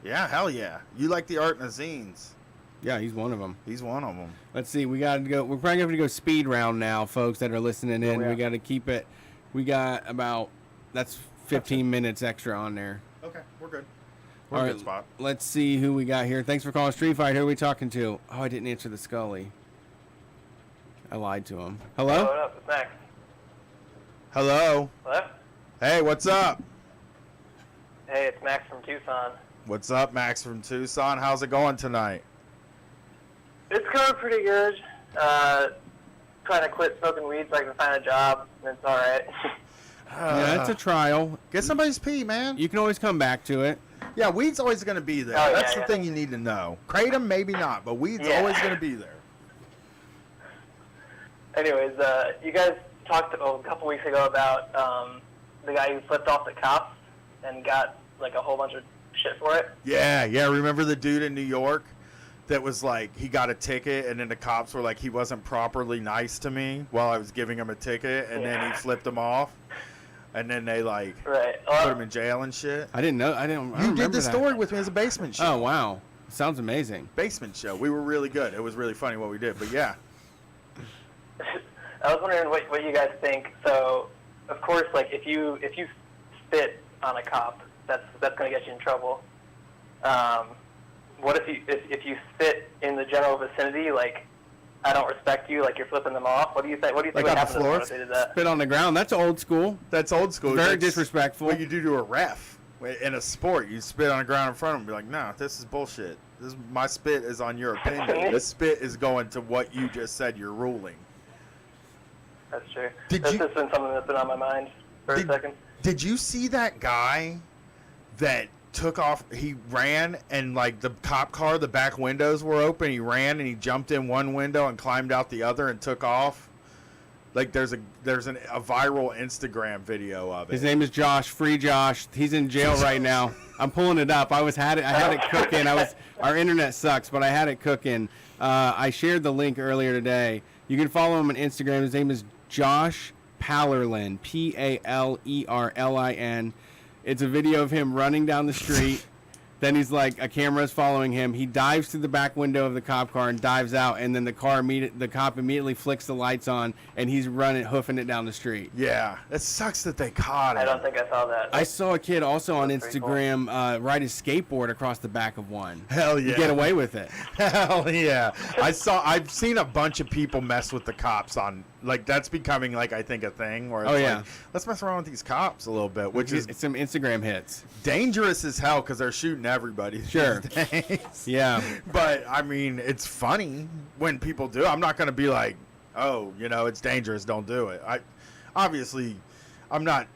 Yeah. Hell yeah. You like the art and the zines. Yeah, he's one of them. He's one of them. Let's see. We got to go. We're probably going to go speed round now, folks that are listening in. yeah. We got to keep it. We got about that's 15 minutes extra on there. Okay, we're good. We're All in a right, good spot. let's see who we got here. Thanks for calling Street Fight. Who are we talking to? Oh, I didn't answer the Scully. I lied to him. Hello? What up? It's Max. Hello. Hello? Hey, what's up? Hey, it's Max from Tucson. What's up, Max from Tucson? How's it going tonight? It's going pretty good. Trying to quit smoking weed so I can find a job, and it's alright. Yeah, that's a trial. Get somebody's pee, man. You can always come back to it. Yeah, weed's always going to be there. Oh, yeah, That's the yeah. thing you need to know. Kratom, maybe not, but weed's Yeah. always going to be there. Anyways, you guys talked a couple weeks ago about the guy who flipped off the cops and got like a whole bunch of shit for it. Yeah. Remember the dude in New York that was like, he got a ticket, and then the cops were like, he wasn't properly nice to me while I was giving him a ticket, and then he Yeah. flipped him off, and then they like Right. put him in jail and shit. I didn't know. I You did remember the that. story with me as a basement show. Oh, wow. Sounds amazing. Basement show. We were really good. It was really funny what we did, but yeah. I was wondering what you guys think. So, of course, like if you spit on a cop, that's going to get you in trouble. What if you spit in the general vicinity? Like, I don't respect you. Like you're flipping them off. What do you think? What do you think Like would on the happen to them floor? if they did that? Spit on the ground. That's old school. That's old school. Very That's disrespectful. what you do to a ref. In a sport, you spit on the ground in front of them, be like, no, this is bullshit. My spit is on your opinion. This spit is going to what you just said you're ruling. That's true. That's just been something that's been on my mind for a second. Did you see that guy that took off? He ran and like the cop car, the back windows were open. He ran and he jumped in one window and climbed out the other and took off. Like there's a viral Instagram video of it. His name is Josh. Free Josh. He's in jail right now. I'm pulling it up. I had it cooking. Our internet sucks, but I had it cooking. I shared the link earlier today. You can follow him on Instagram. His name is Josh Palerlin. Palerlin. It's a video of him running down the street. Then he's like, a camera's following him. He dives through the back window of the cop car and dives out, and then the cop immediately flicks the lights on, and he's hoofing it down the street. Yeah, it sucks that they caught him. I don't think I saw that. I saw a kid also on That's pretty Instagram ride his skateboard across the back of one. Hell yeah. Get away with it. Hell yeah. I've seen a bunch of people mess with the cops on, like, that's becoming, like, I think a thing where it's like, let's mess around with these cops a little bit, which is it's some Instagram hits. Dangerous as hell because they're shooting everybody Sure. these days. Yeah. But, I mean, it's funny when people do. I'm not going to be like, oh, it's dangerous, don't do it. I'm not,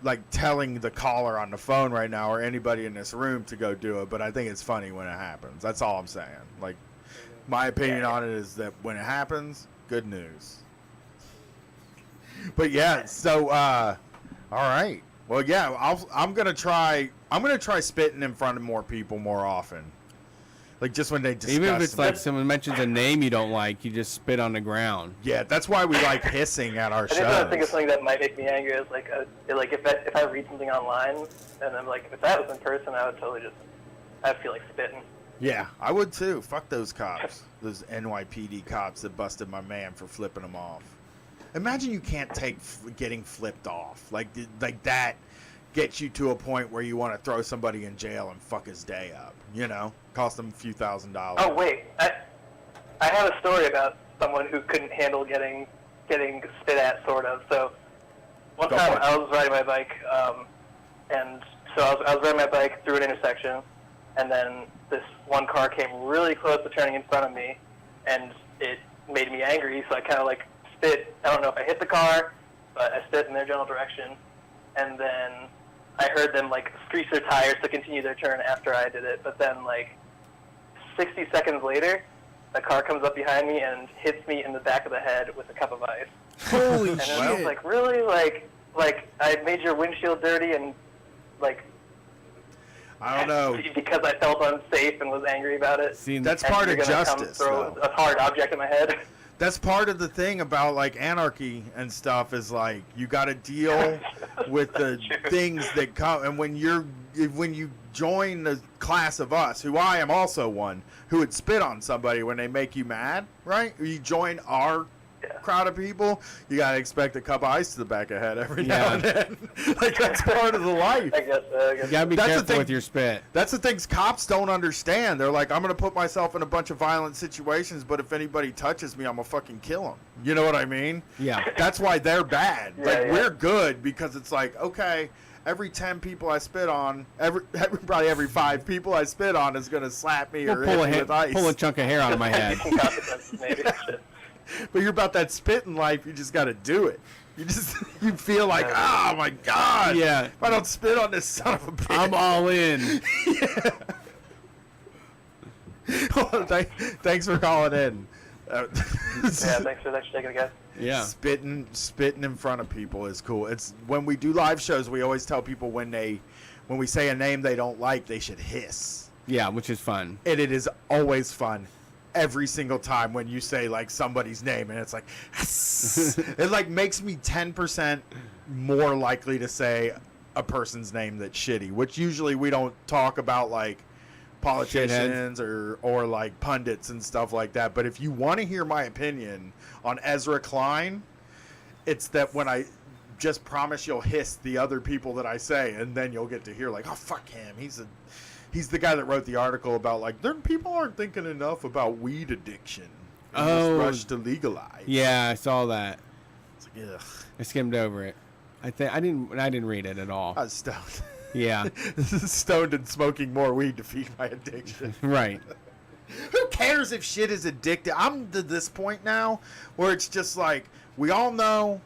like, telling the caller on the phone right now or anybody in this room to go do it, but I think it's funny when it happens. That's all I'm saying. Like, my opinion on it is that when it happens, good news. But yeah, so all right. Well, yeah, I'm gonna try spitting in front of more people more often. Like just when they discuss. Even if it's like someone mentions a name you don't like, you just spit on the ground. Yeah, that's why we like hissing at our shows. I think it's something that might make me angry is like if I read something online and I'm like if that was in person I would totally I'd feel like spitting. Yeah, I would too. Fuck those cops, those NYPD cops that busted my man for flipping him off. Imagine you can't take getting flipped off. Like that gets you to a point where you want to throw somebody in jail and fuck his day up. Cost them a few $1,000s. Oh wait, I have a story about someone who couldn't handle getting spit at, sort of. So one time I was riding my bike, and so I was riding my bike through an intersection, and then this one car came really close to turning in front of me, and it made me angry. So I kind of like spit. I don't know if I hit the car, but I spit in their general direction, and then I heard them like screech their tires to continue their turn after I did it. But then like 60 seconds later, a car comes up behind me and hits me in the back of the head with a cup of ice. Holy and shit! And I was like, really? Like I made your windshield dirty and like. I don't know. Because I felt unsafe and was angry about it. See, that's part of justice. Throw a hard object in my head. That's part of the thing about like anarchy and stuff is like you got to deal with the things that come. And when you join the class of us, who I am also one, who would spit on somebody when they make you mad, right? You join our crowd of people, you got to expect a cup of ice to the back of the head every now and then. Like that's part of the life. I guess you got to be careful with your spit. That's the things cops don't understand. They're like, I'm going to put myself in a bunch of violent situations, but if anybody touches me, I'm going to fucking kill them. You know what I mean? Yeah. That's why they're bad. We're good because it's like, okay, every 10 people I spit on, probably every 5 people I spit on is going to slap me or hit me with ice. Pull a chunk of hair out of my head. Maybe. But you're about that spit in life, you just got to do it. You feel like, oh my God. Yeah. If I don't spit on this son of a bitch. I'm all in. Well, thanks for calling in. Thanks for taking it, guys. Yeah. Spitting in front of people is cool. It's when we do live shows, we always tell people when we say a name they don't like, they should hiss. Yeah, which is fun. And it is always fun. Every single time when you say like somebody's name and it's like it like makes me 10% more likely to say a person's name that's shitty, which usually we don't talk about like politicians or like pundits and stuff like that. But if you want to hear my opinion on Ezra Klein, it's that when I just promise you'll hiss the other people that I say, and then you'll get to hear like, oh fuck him, He's the guy that wrote the article about like people aren't thinking enough about weed addiction. Just rush to legalize. Yeah, I saw that. It's like, ugh. I skimmed over it. I didn't read it at all. I was stoned. Yeah. Stoned and smoking more weed to feed my addiction. Right. Who cares if shit is addictive? I'm to this point now where it's just like, we all know,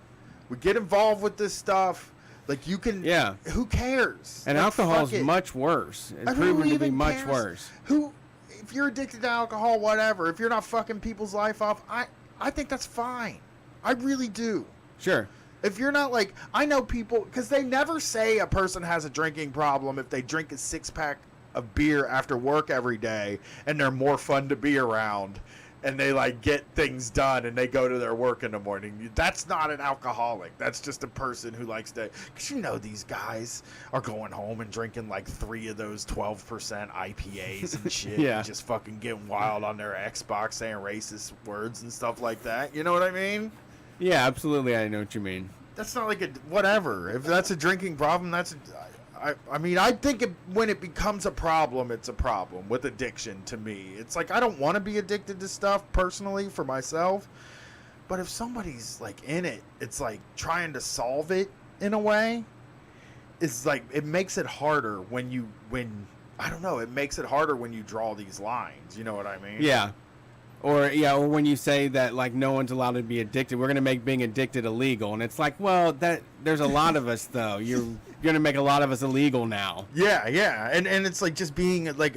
we get involved with this stuff. Like, you can... Yeah. Who cares? And like, alcohol is fuck it. much worse. It's I mean, proven who to be even much cares? worse. Who... If you're addicted to alcohol, whatever. If you're not fucking people's life off, I think that's fine. I really do. Sure. If you're not like... I know people... Because they never say a person has a drinking problem if they drink a six-pack of beer after work every day and they're more fun to be around and they like get things done and they go to their work in the morning. That's not an alcoholic. That's just a person who likes to, because you know these guys are going home and drinking like 3 of those 12% IPAs and shit. Yeah. And just fucking getting wild on their Xbox saying racist words and stuff like that. You know what I mean? Yeah, absolutely. I know what you mean. That's not like a whatever. If that's a drinking problem, that's I mean, I think when it becomes a problem, it's a problem with addiction to me. It's like, I don't want to be addicted to stuff personally for myself. But if somebody's like in it, it's like trying to solve it in a way. It's like, it makes it harder when I don't know, it makes it harder when you draw these lines. You know what I mean? Yeah. Or when you say that like no one's allowed to be addicted, we're gonna make being addicted illegal, and it's like, well, that there's a lot of us though. You're gonna make a lot of us illegal now. Yeah, and it's like just being like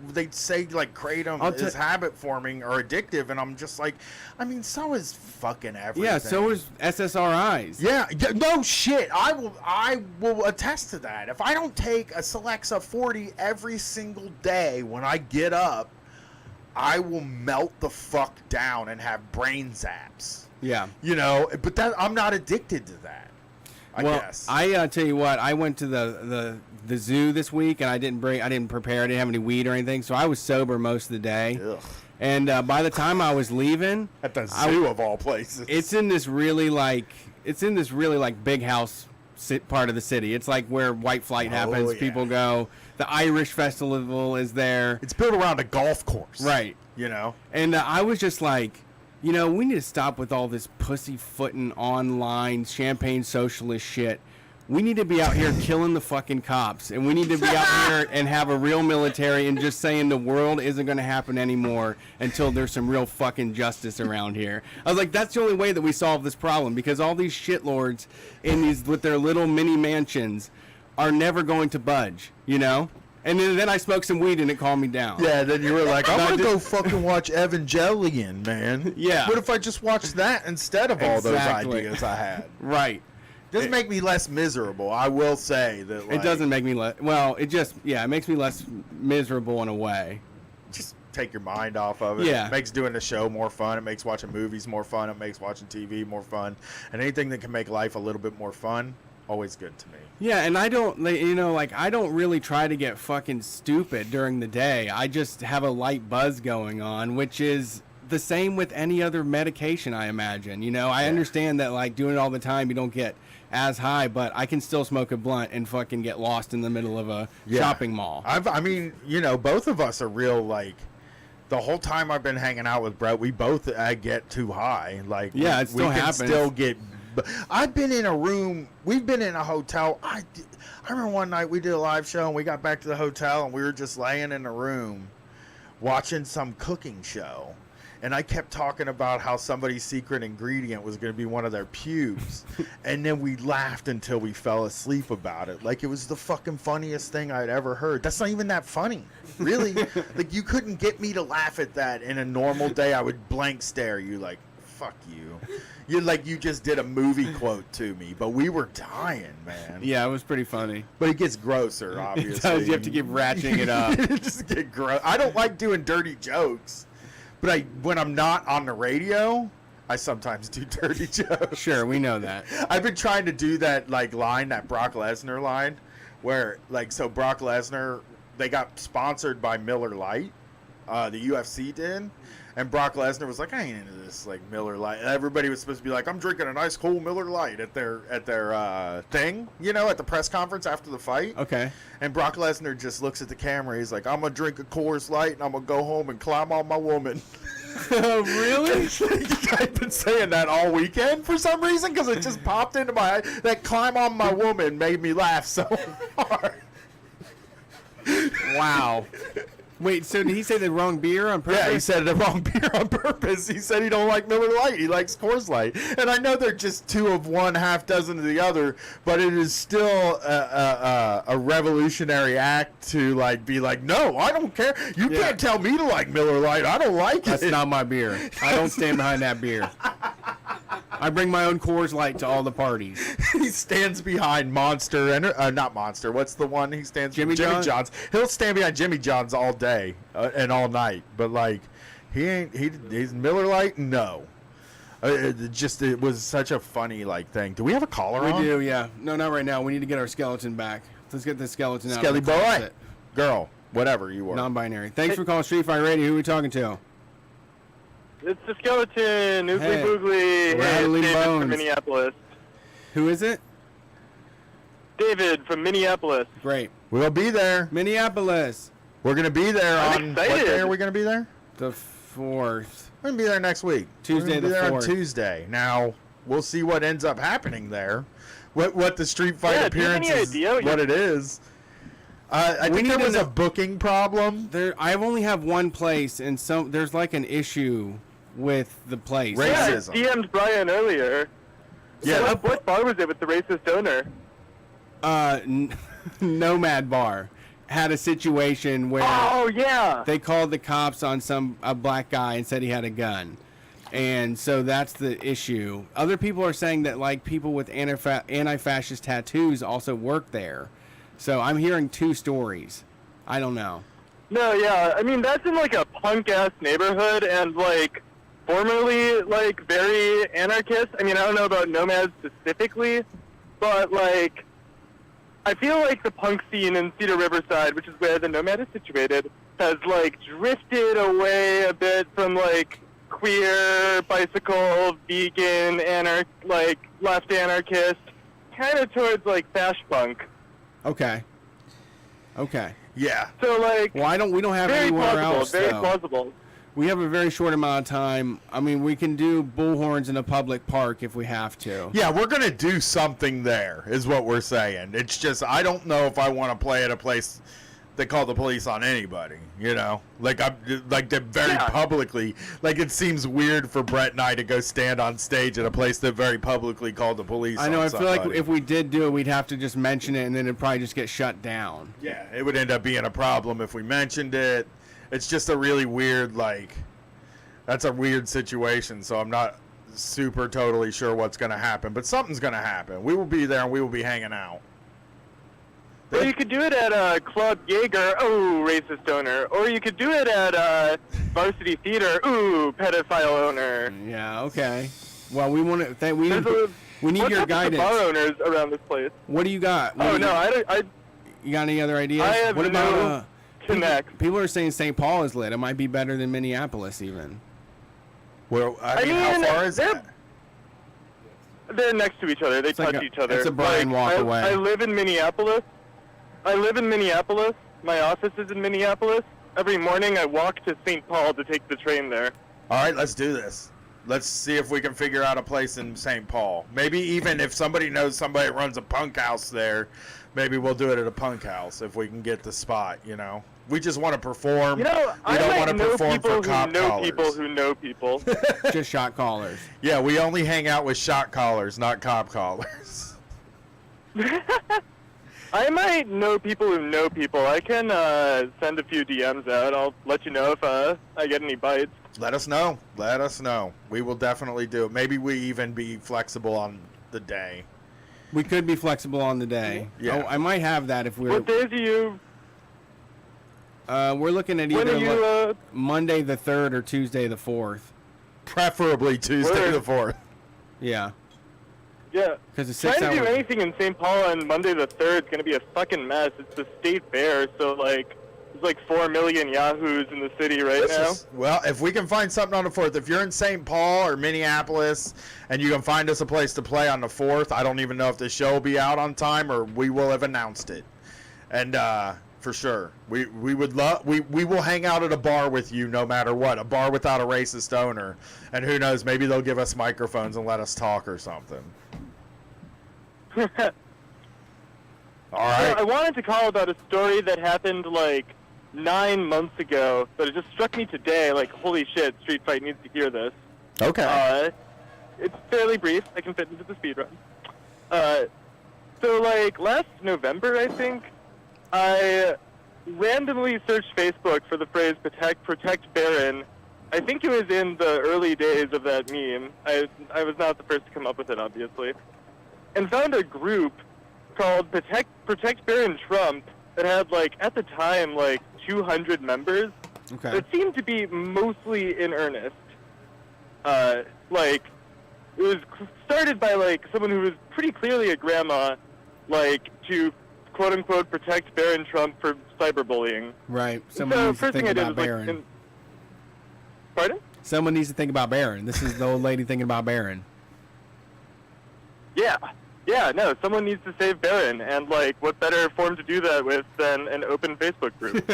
they say like kratom is habit forming or addictive, and I'm just like, I mean, so is fucking everything. Yeah, so is SSRIs. Yeah, no shit. I will attest to that. If I don't take a Celexa 40 every single day when I get up, I will melt the fuck down and have brain zaps. Yeah. You know, but that I'm not addicted to that. I guess. I tell you what, I went to the zoo this week and I didn't prepare, I didn't have any weed or anything, so I was sober most of the day. Ugh. And by the time I was leaving, At the zoo of all places. it's in this really like big house part of the city. It's like where White Flight happens. Yeah. People go. The Irish Festival is there. It's built around a golf course. Right. You know? And I was just like, we need to stop with all this pussyfooting online champagne socialist shit. We need to be out here killing the fucking cops. And we need to be out here and have a real military and just saying the world isn't going to happen anymore until there's some real fucking justice around here. I was like, that's the only way that we solve this problem, because all these shitlords with their little mini mansions are never going to budge, you know? And then I smoked some weed and it calmed me down. Yeah, then you were like, I'm going to go fucking watch Evangelion, man. Yeah. What if I just watched that instead of all Exactly. those ideas I had? Right. Does make me less miserable. I will say that. Like, It doesn't make me less... Well, it makes me less miserable in a way. just take your mind off of it. Yeah. It makes doing the show more fun. It makes watching movies more fun. It makes watching TV more fun. And anything that can make life a little bit more fun, always good to me. Yeah, and I don't, I don't really try to get fucking stupid during the day. I just have a light buzz going on, which is the same with any other medication, I imagine. You know, I understand that, like, doing it all the time, you don't get as high, but I can still smoke a blunt and fucking get lost in the middle of a shopping mall. I mean, you know, both of us are real, like, the whole time I've been hanging out with Brett, we both get too high. Like, Yeah, it still we can happens. still get... I've been in a room, we've been in a hotel. I remember one night we did a live show and we got back to the hotel and we were just laying in a room watching some cooking show. And I kept talking about how somebody's secret ingredient was going to be one of their pubes. And then we laughed until we fell asleep about it. Like, it was the fucking funniest thing I'd ever heard. That's not even that funny. Really. Like, you couldn't get me to laugh at that in a normal day. I would blank stare you like, fuck you. You're like, you just did a movie quote to me. But we were dying, man. Yeah, it was pretty funny. But it gets grosser, obviously. It does. You have to keep ratcheting it up. It just get gross. I don't like doing dirty jokes. But when I'm not on the radio, I sometimes do dirty jokes. Sure, we know that. I've been trying to do that line, that Brock Lesnar line, where so Brock Lesnar, they got sponsored by Miller Lite, the UFC did, and Brock Lesnar was like, I ain't into this like Miller Lite. Everybody was supposed to be like, I'm drinking a nice cool Miller Lite at their thing, you know, at the press conference after the fight. Okay. And Brock Lesnar just looks at the camera. He's like, I'm going to drink a Coors Light and I'm going to go home and climb on my woman. Really? I've been saying that all weekend for some reason because it just popped into my head. That climb on my woman made me laugh so hard. Wow. Wait, so did he say the wrong beer on purpose? Yeah, he said the wrong beer on purpose. He said he don't like Miller Lite. He likes Coors Light. And I know they're just 2 of one, half dozen of the other, but it is still a revolutionary act to like be like, no, I don't care. You can't tell me to like Miller Lite. I don't like it. That's not my beer. I don't stand behind that beer. I bring my own Coors Light to all the parties. He stands behind Monster and not Monster. What's the one he stands? Jimmy John's. He'll stand behind Jimmy John's all day and all night. But like, he's Miller Lite. No, it was such a funny like thing. Do we have a caller on? We do, yeah. No, not right now. We need to get our skeleton back. Let's get the skeleton out. Skelly of the boy, closet. girl, whatever you are. Non-binary. Thanks for calling Street Fight Radio. Who are we talking to? It's the skeleton, Oogly Hey. Boogly. Rattly David bones. from Minneapolis. Who is it? David from Minneapolis. Great. We'll be there. Minneapolis. We're gonna be there I'm on what excited. day are we gonna be there? The 4th. We're gonna be there next week. Tuesday We're gonna be the there on 4th. Tuesday. Now we'll see what ends up happening there. What the Street Fight Yeah, do you have appearance any is, idea what what it is. I We think need there to was know- a booking problem. I only have one place, and there's like an issue with the place. Right. Yeah, I Racism. DM'd Brian earlier. Yeah. So what bar was it with the racist owner? Nomad Bar had a situation where Oh, yeah. they called the cops on a black guy and said he had a gun. And so that's the issue. Other people are saying that like people with anti-fascist tattoos also work there. So I'm hearing 2 stories. I don't know. No, yeah. I mean, that's in, like, a punk-ass neighborhood and, like, formerly, like, very anarchist. I mean, I don't know about Nomads specifically, but, like, I feel like the punk scene in Cedar Riverside, which is where the Nomad is situated, has, like, drifted away a bit from, like, queer, bicycle, vegan, left anarchist, kind of towards, like, fash punk. Okay. Yeah. So, like, Well, we don't have very anywhere plausible, else very though. plausible. We have a very short amount of time. I mean, we can do bullhorns in a public park if we have to. Yeah, we're gonna do something there, is what we're saying. It's just I don't know if I want to play at a place that call the police on anybody. You know, like they're very publicly. Like it seems weird for Brett and I to go stand on stage at a place that very publicly called the police. I know. on I feel like somebody. if we did do it, we'd have to just mention it, and then it'd probably just get shut down. Yeah, it would end up being a problem if we mentioned it. It's just a really weird, like, that's a weird situation, so I'm not super totally sure what's going to happen. But something's going to happen. We will be there and we will be hanging out. Well, you could do it at Club Jaeger, ooh, racist owner. Or you could do it at Varsity Theater, ooh, pedophile owner. Yeah. Okay. Well, we want to. We There's need what's your up with the guidance. bar owners around this place? What do you got? Oh, no, I You got any other ideas? I have what about no connect. people are saying St. Paul is lit. It might be better than Minneapolis even. Well, I mean, mean, how far is that? They're next to each other. They touch like each other. it's a Brian walk I, away. I live in Minneapolis. My office is in Minneapolis. Every morning I walk to St. Paul to take the train there. All right, let's do this. Let's see if we can figure out a place in St. Paul. Maybe even if somebody knows somebody that runs a punk house there, maybe we'll do it at a punk house if we can get the spot, you know? We just want to perform. You know, we I don't might want to know perform people for who cop know collars. people who know people. Just shot callers. Yeah, we only hang out with shot callers, not cop callers. I might know people who know people. I can send a few DMs out. I'll let you know if I get any bites. Let us know. Let us know. We will definitely do it. Maybe we even be flexible on the day. We could be flexible on the day. Yeah. Oh, I might have that if we're. What days are you? We're looking at When either are you? Monday the 3rd or Tuesday the 4th. Preferably Tuesday Word. the 4th. Yeah. Yeah. Because it's Trying 6 to do hours. anything in St. Paul on Monday the 3rd is going to be a fucking mess. It's the state fair, so, like, there's like 4 million yahoos in the city right now. Well, if we can find something on the 4th, if you're in St. Paul or Minneapolis and you can find us a place to play on the 4th, I don't even know if the show will be out on time or we will have announced it. And for sure, we would love we will hang out at a bar with you no matter what, a bar without a racist owner. And who knows, maybe they'll give us microphones and let us talk or something. All right. I wanted to call about a story that happened, like, 9 months ago, but it just struck me today, like, holy shit, Street Fight needs to hear this. Okay. It's fairly brief. I can fit into the speed run. So, like, last November, I think, I randomly searched Facebook for the phrase protect Baron. I think it was in the early days of that meme. I was not the first to come up with it, obviously. And found a group called Protect Baron Trump that had, like, at the time, like, 200 members. Okay. That seemed to be mostly in earnest. Like, it was started by, like, someone who was pretty clearly a grandma, like, to quote-unquote protect Baron Trump from cyberbullying. Right. Someone So needs to first think thing I did about was, Baron. like, pardon? Someone needs to think about Baron. This is the old lady thinking about Baron. Yeah, no, someone needs to save Baron, and, like, what better form to do that with than an open Facebook group?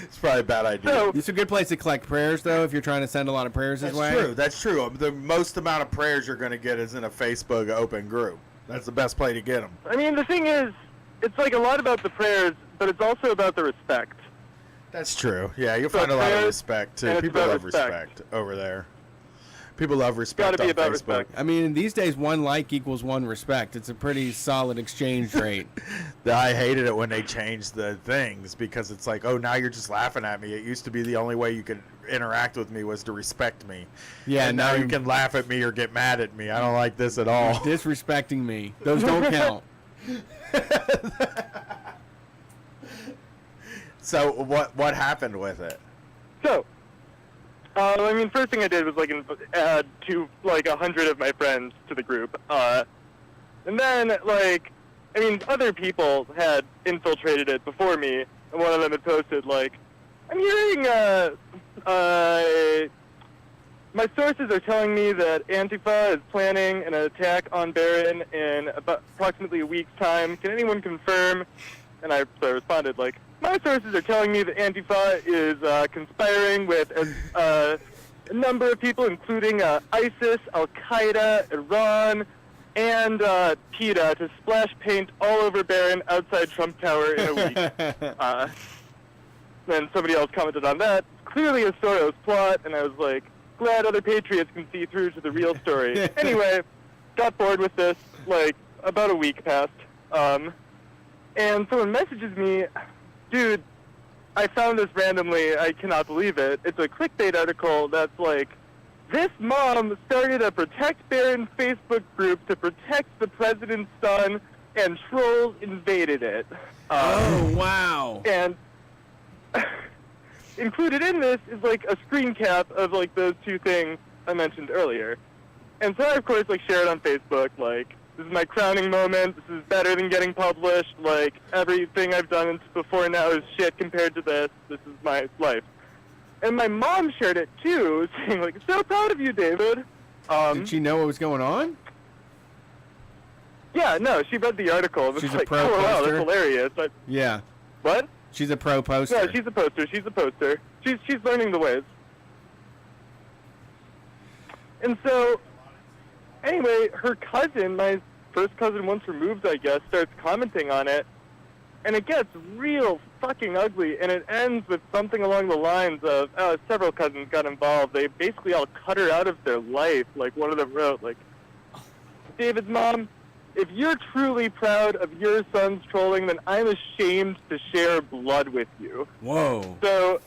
It's probably a bad idea. So, It's a good place to collect prayers, though, if you're trying to send a lot of prayers his That's way. true. That's true. The most amount of prayers you're going to get is in a Facebook open group. That's the best play to get them. I mean, the thing is, it's, like, a lot about the prayers, but it's also about the respect. That's true. Yeah, you'll So find a lot of prayers, respect, too. and it's People about love respect over there. People love respect Gotta be on about Facebook. respect. I mean, these days, 1 like equals 1 respect. It's a pretty solid exchange rate. I hated it when they changed the things because it's like, oh, now you're just laughing at me. It used to be the only way you could interact with me was to respect me. Yeah, and now you can laugh at me or get mad at me. I don't like this at all. disrespecting me. Those don't count. So what happened with it? So, I mean, first thing I did was, like, add to, like, 100 of my friends to the group. And then, like, I mean, other people had infiltrated it before me, and one of them had posted, like, I'm hearing, my sources are telling me that Antifa is planning an attack on Baron in about approximately a week's time. Can anyone confirm? And I responded, like, my sources are telling me that Antifa is conspiring with a number of people, including ISIS, Al-Qaeda, Iran, and PETA, to splash paint all over Baron outside Trump Tower in a week. Then somebody else commented on that. Clearly a Soros plot, and I was like, glad other patriots can see through to the real story. Anyway, got bored with this, like, about a week passed. And someone messages me, dude, I found this randomly, I cannot believe it. It's a clickbait article that's like, this mom started a Protect Baron Facebook group to protect the president's son, and trolls invaded it. Oh, wow. And included in this is, like, a screen cap of, like, those two things I mentioned earlier. And so I, of course, like, share it on Facebook, like, this is my crowning moment, this is better than getting published, like, everything I've done before now is shit compared to this is my life. And my mom shared it, too, saying, like, so proud of you, David. Did she know what was going on? Yeah, no, she read the article, and was She's a like, pro oh, wow, poster? that's hilarious. But, Yeah. what? She's a pro poster. No, she's a poster, She's learning the ways. And so, anyway, her cousin, my first cousin once removed, I guess, starts commenting on it, and it gets real fucking ugly, and it ends with something along the lines of, several cousins got involved. They basically all cut her out of their life. Like, one of them wrote, like, David's mom, if you're truly proud of your son's trolling, then I'm ashamed to share blood with you. Whoa. So,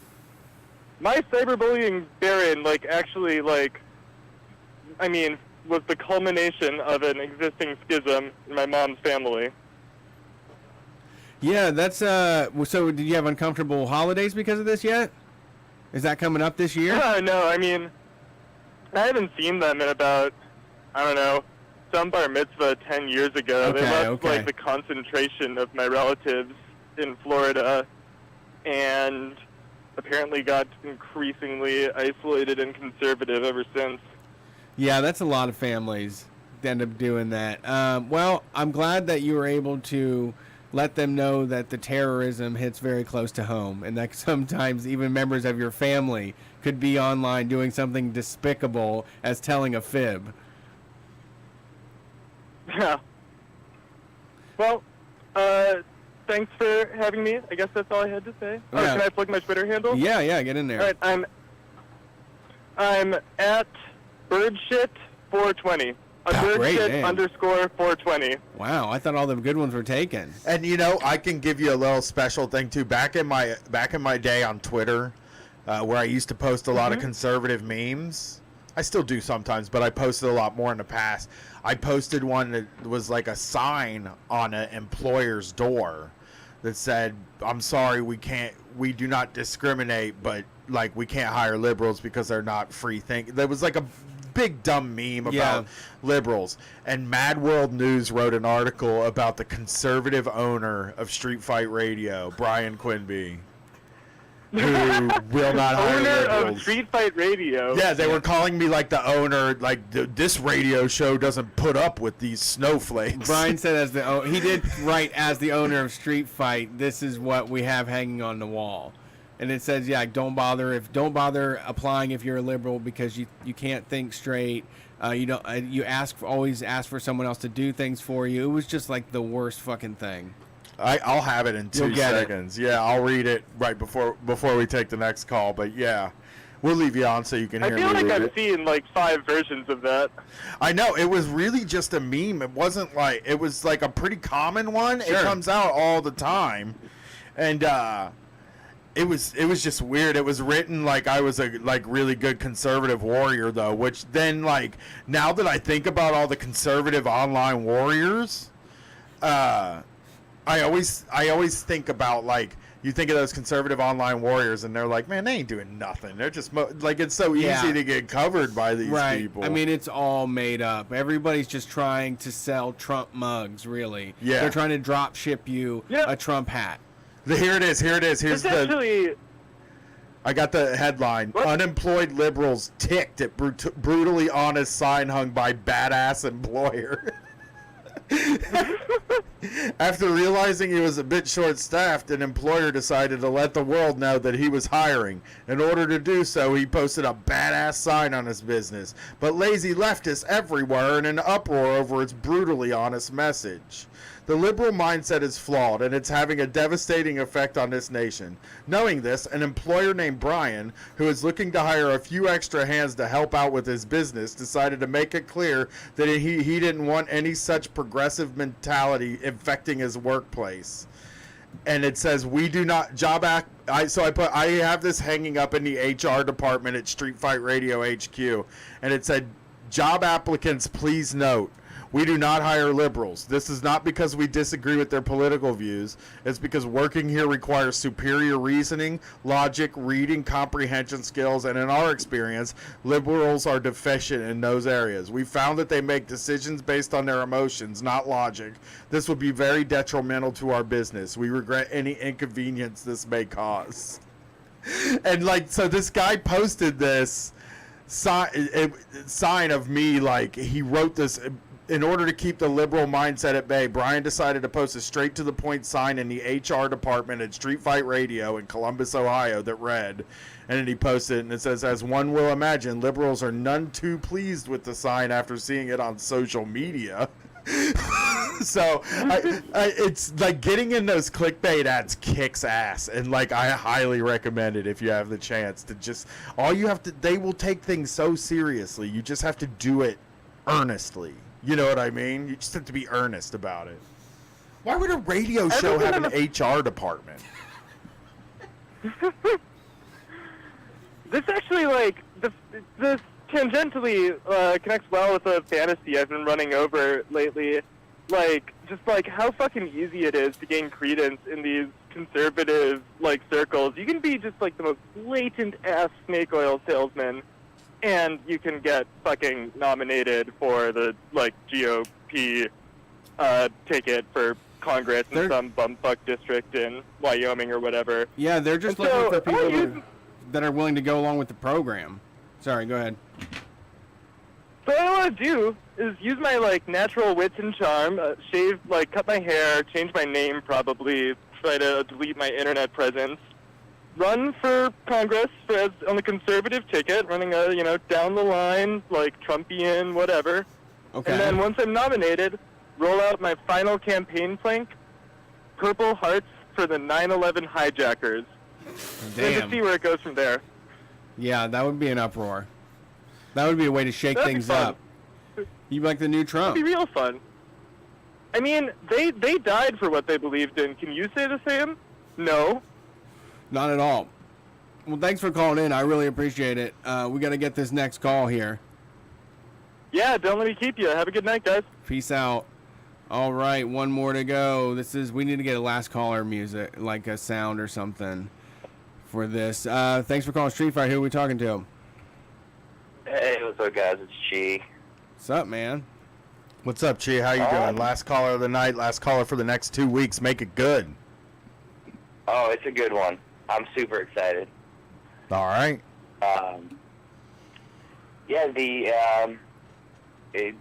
my cyberbullying Baron, like, actually, like, I mean, was the culmination of an existing schism in my mom's family. Yeah, that's, so did you have uncomfortable holidays because of this yet? Is that coming up this year? No, I mean, I haven't seen them in about, I don't know, some bar mitzvah 10 years ago. Okay, They left, okay. like, the concentration of my relatives in Florida, and apparently got increasingly isolated and conservative ever since. Yeah, that's a lot of families that end up doing that. Well, I'm glad that you were able to let them know that the terrorism hits very close to home, and that sometimes even members of your family could be online doing something despicable as telling a fib. Yeah. Well, thanks for having me. I guess that's all I had to say. Oh, Yeah. can I plug my Twitter handle? Yeah, get in there. All right, I'm at birdshit420. Great Birdshit name. underscore 420. Wow, I thought all the good ones were taken. And you know, I can give you a little special thing too. Back in my day on Twitter, where I used to post a lot of conservative memes. I still do sometimes, but I posted a lot more in the past. I posted one that was like a sign on an employer's door that said, "I'm sorry, we do not discriminate, but like we can't hire liberals because they're not free think." There was like a big dumb meme about liberals, and Mad World News wrote an article about the conservative owner of Street Fight Radio, Brian Quinby, who will not hire Owner liberals. of Street Fight Radio. Yeah, they were calling me like the owner, like this radio show doesn't put up with these snowflakes. Brian said he did write as the owner of Street Fight, this is what we have hanging on the wall. And it says, yeah, don't bother applying if you're a liberal because you can't think straight. You always ask for someone else to do things for you. It was just like the worst fucking thing. I'll have it in 2 You'll get seconds. Yeah, I'll read it right before we take the next call. But yeah, we'll leave you on so you can I hear feel me like read I've it. seen like 5 versions of that. I know, it was really just a meme. It wasn't like, it was like a pretty common one. Sure. It comes out all the time, and it was just weird. It was written like I was a really good conservative warrior though, which then like now that I think about all the conservative online warriors, I always think about like, you think of those conservative online warriors and they're like, man, they ain't doing nothing. They're just like, it's so easy to get covered by these people. I mean, it's all made up. Everybody's just trying to sell Trump mugs, really. Yeah. They're trying to drop ship you a Trump hat. Here it is. Here's It's actually... I got the headline. What? Unemployed liberals ticked at brutally honest sign hung by badass employer. After realizing he was a bit short-staffed, an employer decided to let the world know that he was hiring. In order to do so, he posted a badass sign on his business. But lazy leftists everywhere are in an uproar over its brutally honest message. The liberal mindset is flawed, and it's having a devastating effect on this nation. Knowing this, an employer named Brian, who is looking to hire a few extra hands to help out with his business, decided to make it clear that he didn't want any such progressive mentality infecting his workplace. And it says, we do not I have this hanging up in the HR department at Street Fight Radio HQ, and it said, job applicants, please note, we do not hire liberals. This is not because we disagree with their political views. It's because working here requires superior reasoning, logic, reading, comprehension skills, and in our experience, liberals are deficient in those areas. We found that they make decisions based on their emotions, not logic. This would be very detrimental to our business. We regret any inconvenience this may cause. And like, so this guy posted this sign of me, like he wrote this. In order to keep the liberal mindset at bay, Brian decided to post a straight-to-the-point sign in the HR department at Street Fight Radio in Columbus, Ohio that read, and then he posted it, and it says, as one will imagine, liberals are none too pleased with the sign after seeing it on social media. So it's like getting in those clickbait ads kicks ass, and like I highly recommend it if you have the chance to just, they will take things so seriously. You just have to do it earnestly. You know what I mean? You just have to be earnest about it. Why would a radio show have an HR department? This actually, like, this tangentially connects well with a fantasy I've been running over lately. Like, just like how fucking easy it is to gain credence in these conservative, like, circles. You can be just like the most blatant ass snake oil salesman, and you can get fucking nominated for the, like, GOP ticket for Congress in some bumfuck district in Wyoming or whatever. Yeah, they're just looking for people that are willing to go along with the program. Sorry, go ahead. So what I want to do is use my, like, natural wits and charm, shave, like, cut my hair, change my name probably, try to delete my internet presence, run for Congress on the conservative ticket, running a, down the line, like Trumpian, whatever. Okay. And then once I'm nominated, roll out my final campaign plank Purple Hearts for the 9/11 hijackers. Then to Damn. see where it goes from there. Yeah, that would be an uproar. That would be a way to shake That'd be things fun. up. You'd be like the new Trump. It'd be real fun. I mean, they died for what they believed in. Can you say the same? No. Not at all. Well, thanks for calling in. I really appreciate it. We got to get this next call here. Yeah, don't let me keep you. Have a good night, guys. Peace out. All right, one more to go. We need to get a last caller music, like a sound or something for this. Thanks for calling Street Fight. Who are we talking to? Hey, what's up, guys? It's Chi. What's up, man? What's up, Chi? How you doing? Last caller of the night. Last caller for the next 2 weeks. Make it good. Oh, it's a good one. I'm super excited. All right. You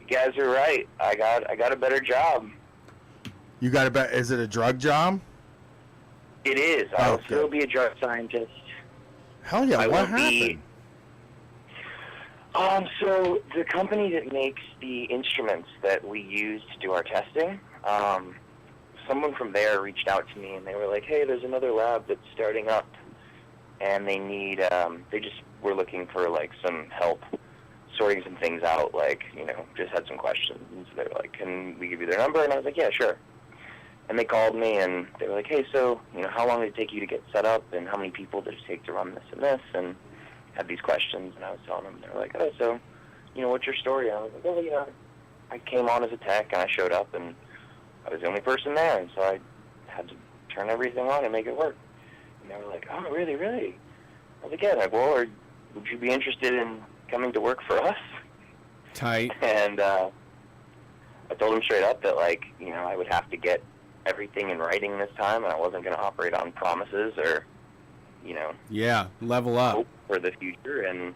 guys are right. I got a better job. You got a bet? Is it a drug job? It is. I'll Okay. still be a drug scientist. Hell yeah! I What will be- happened? So the company that makes the instruments that we use to do our testing, someone from there reached out to me and they were like, "Hey, there's another lab that's starting up, and they need, they just were looking for like some help sorting some things out, like, just had some questions." And so they were like, "Can we give you their number?" And I was like, "Yeah, sure." And they called me and they were like, "Hey, so, how long did it take you to get set up, and how many people did it take to run this and this?" And had these questions, and I was telling them, and they were like, "Oh, so, what's your story?" And I was like, "Oh, I came on as a tech, and I showed up, and I was the only person there, and so I had to turn everything on and make it work." And they were like, "Oh, really, really?" I was like, "Yeah." Like, "Well, would you be interested in coming to work for us?" Tight. And I told them straight up that, like, I would have to get everything in writing this time, and I wasn't going to operate on promises or, Yeah, level up. hope for the future. And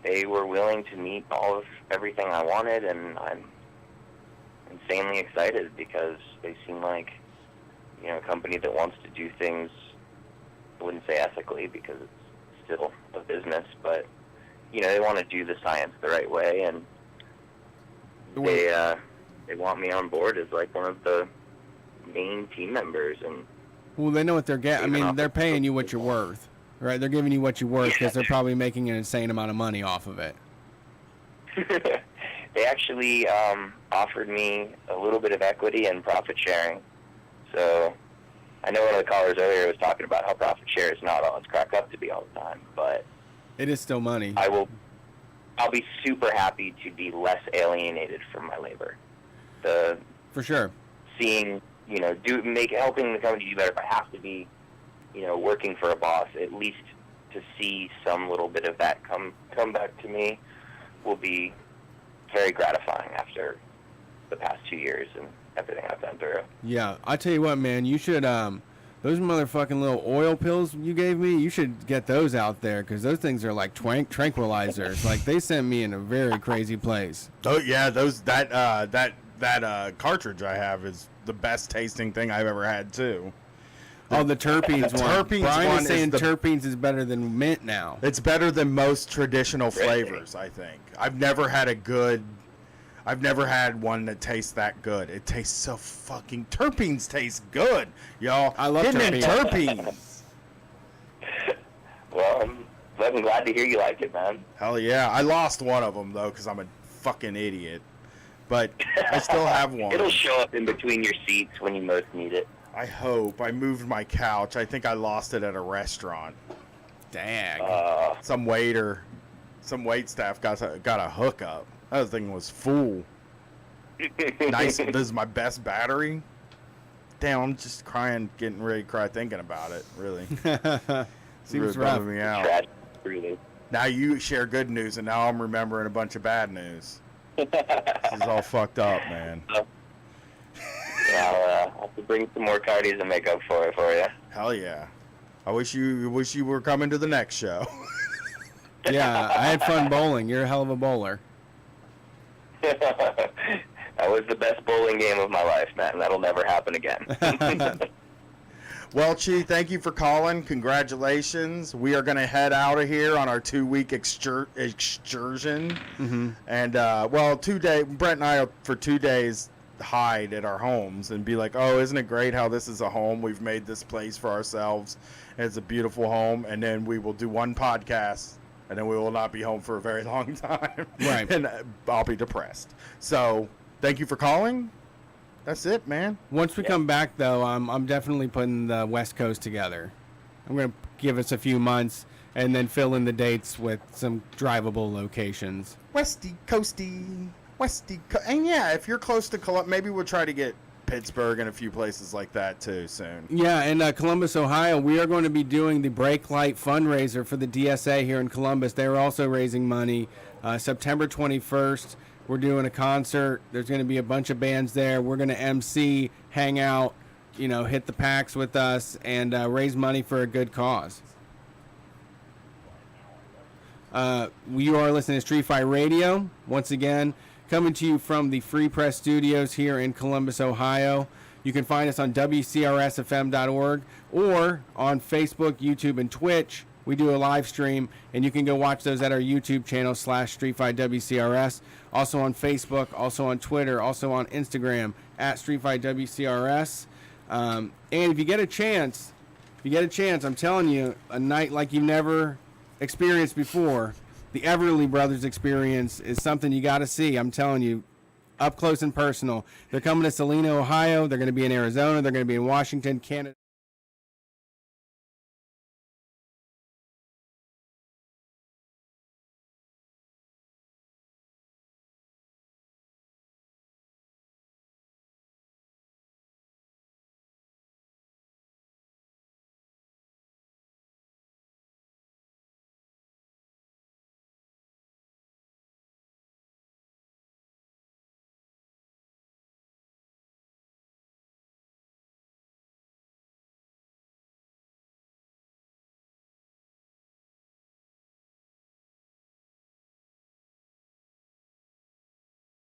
they were willing to meet all of everything I wanted, and I'm insanely excited because they seem like, a company that wants to do things, I wouldn't say ethically because it's still a business, but, they want to do the science the right way, and they want me on board as, like, one of the main team members. And Well, they know what they're getting. I Even mean, off they're the- paying you what you're worth, right? They're giving you what you're worth because Yeah. they're probably making an insane amount of money off of it. they actually offered me a little bit of equity and profit sharing. So I know one of the callers earlier was talking about how profit share is not all it's cracked up to be all the time, but It is still money. I'll be super happy to be less alienated from my labor. For sure. Seeing, helping the company do better if I have to be, working for a boss, at least to see some little bit of that come back to me will be very gratifying after the past 2 years and everything I've been through. Yeah, I tell you what, man, you should those motherfucking little oil pills you gave me, you should get those out there because those things are like tranquilizers. Like they sent me in a very crazy place. Oh yeah, that cartridge I have is the best tasting thing I've ever had too. Oh, the terpenes one. terpenes Brian one is is saying the- terpenes is better than mint now. It's better than most traditional Really? flavors, I think. I've never had one that tastes that good. It tastes so fucking. Terpenes taste good, y'all. I love Getting in terpenes. Well, I'm glad to hear you like it, man. Hell yeah. I lost one of them, though, because I'm a fucking idiot. But I still have one. It'll show up in between your seats when you most need it. I hope. I moved my couch. I think I lost it at a restaurant. Dag. Some wait staff got a hookup. That thing was full. Nice. This is my best battery. Damn, I'm just getting ready to cry thinking about it, really. Seems Really rough. bumming me out. Tragic, really. Now you share good news, and now I'm remembering a bunch of bad news. This is all fucked up, man. I'll have to bring some more cardies and make up for it for you. Hell yeah. I wish you were coming to the next show. Yeah, I had fun bowling. You're a hell of a bowler. That was the best bowling game of my life, man. That'll never happen again. Well, Chi, thank you for calling. Congratulations. We are going to head out of here on our 2-week excursion. Mm-hmm. And, 2 days, Brett and I, for 2 days, hide at our homes and be like, oh, isn't it great how this is a home? We've made this place for ourselves. It's a beautiful home. And then we will do one podcast, and then we will not be home for a very long time. Right. And I'll be depressed. So thank you for calling. That's it, man. Once we come back, though, I'm definitely putting the West Coast together. I'm going to give us a few months and then fill in the dates with some drivable locations. Westy Coasty. And yeah, if you're close to Columbus, maybe we'll try to get Pittsburgh and a few places like that too soon. Yeah, and Columbus, Ohio, we are going to be doing the Brake Light fundraiser for the DSA here in Columbus. They're also raising money. September 21st, we're doing a concert. There's going to be a bunch of bands there. We're going to MC, hang out, hit the packs with us, and raise money for a good cause. You are listening to Street Fight Radio. Once again, coming to you from the Free Press Studios here in Columbus, Ohio. You can find us on WCRSFM.org or on Facebook, YouTube, and Twitch. We do a live stream, and you can go watch those at our YouTube channel /StreetFightWCRS. Also on Facebook, also on Twitter, also on Instagram at StreetFightWCRS. And if you get a chance, I'm telling you, a night like you've never experienced before, the Everly Brothers experience is something you got to see. I'm telling you, up close and personal. They're coming to Salina, Ohio. They're going to be in Arizona. They're going to be in Washington, Canada.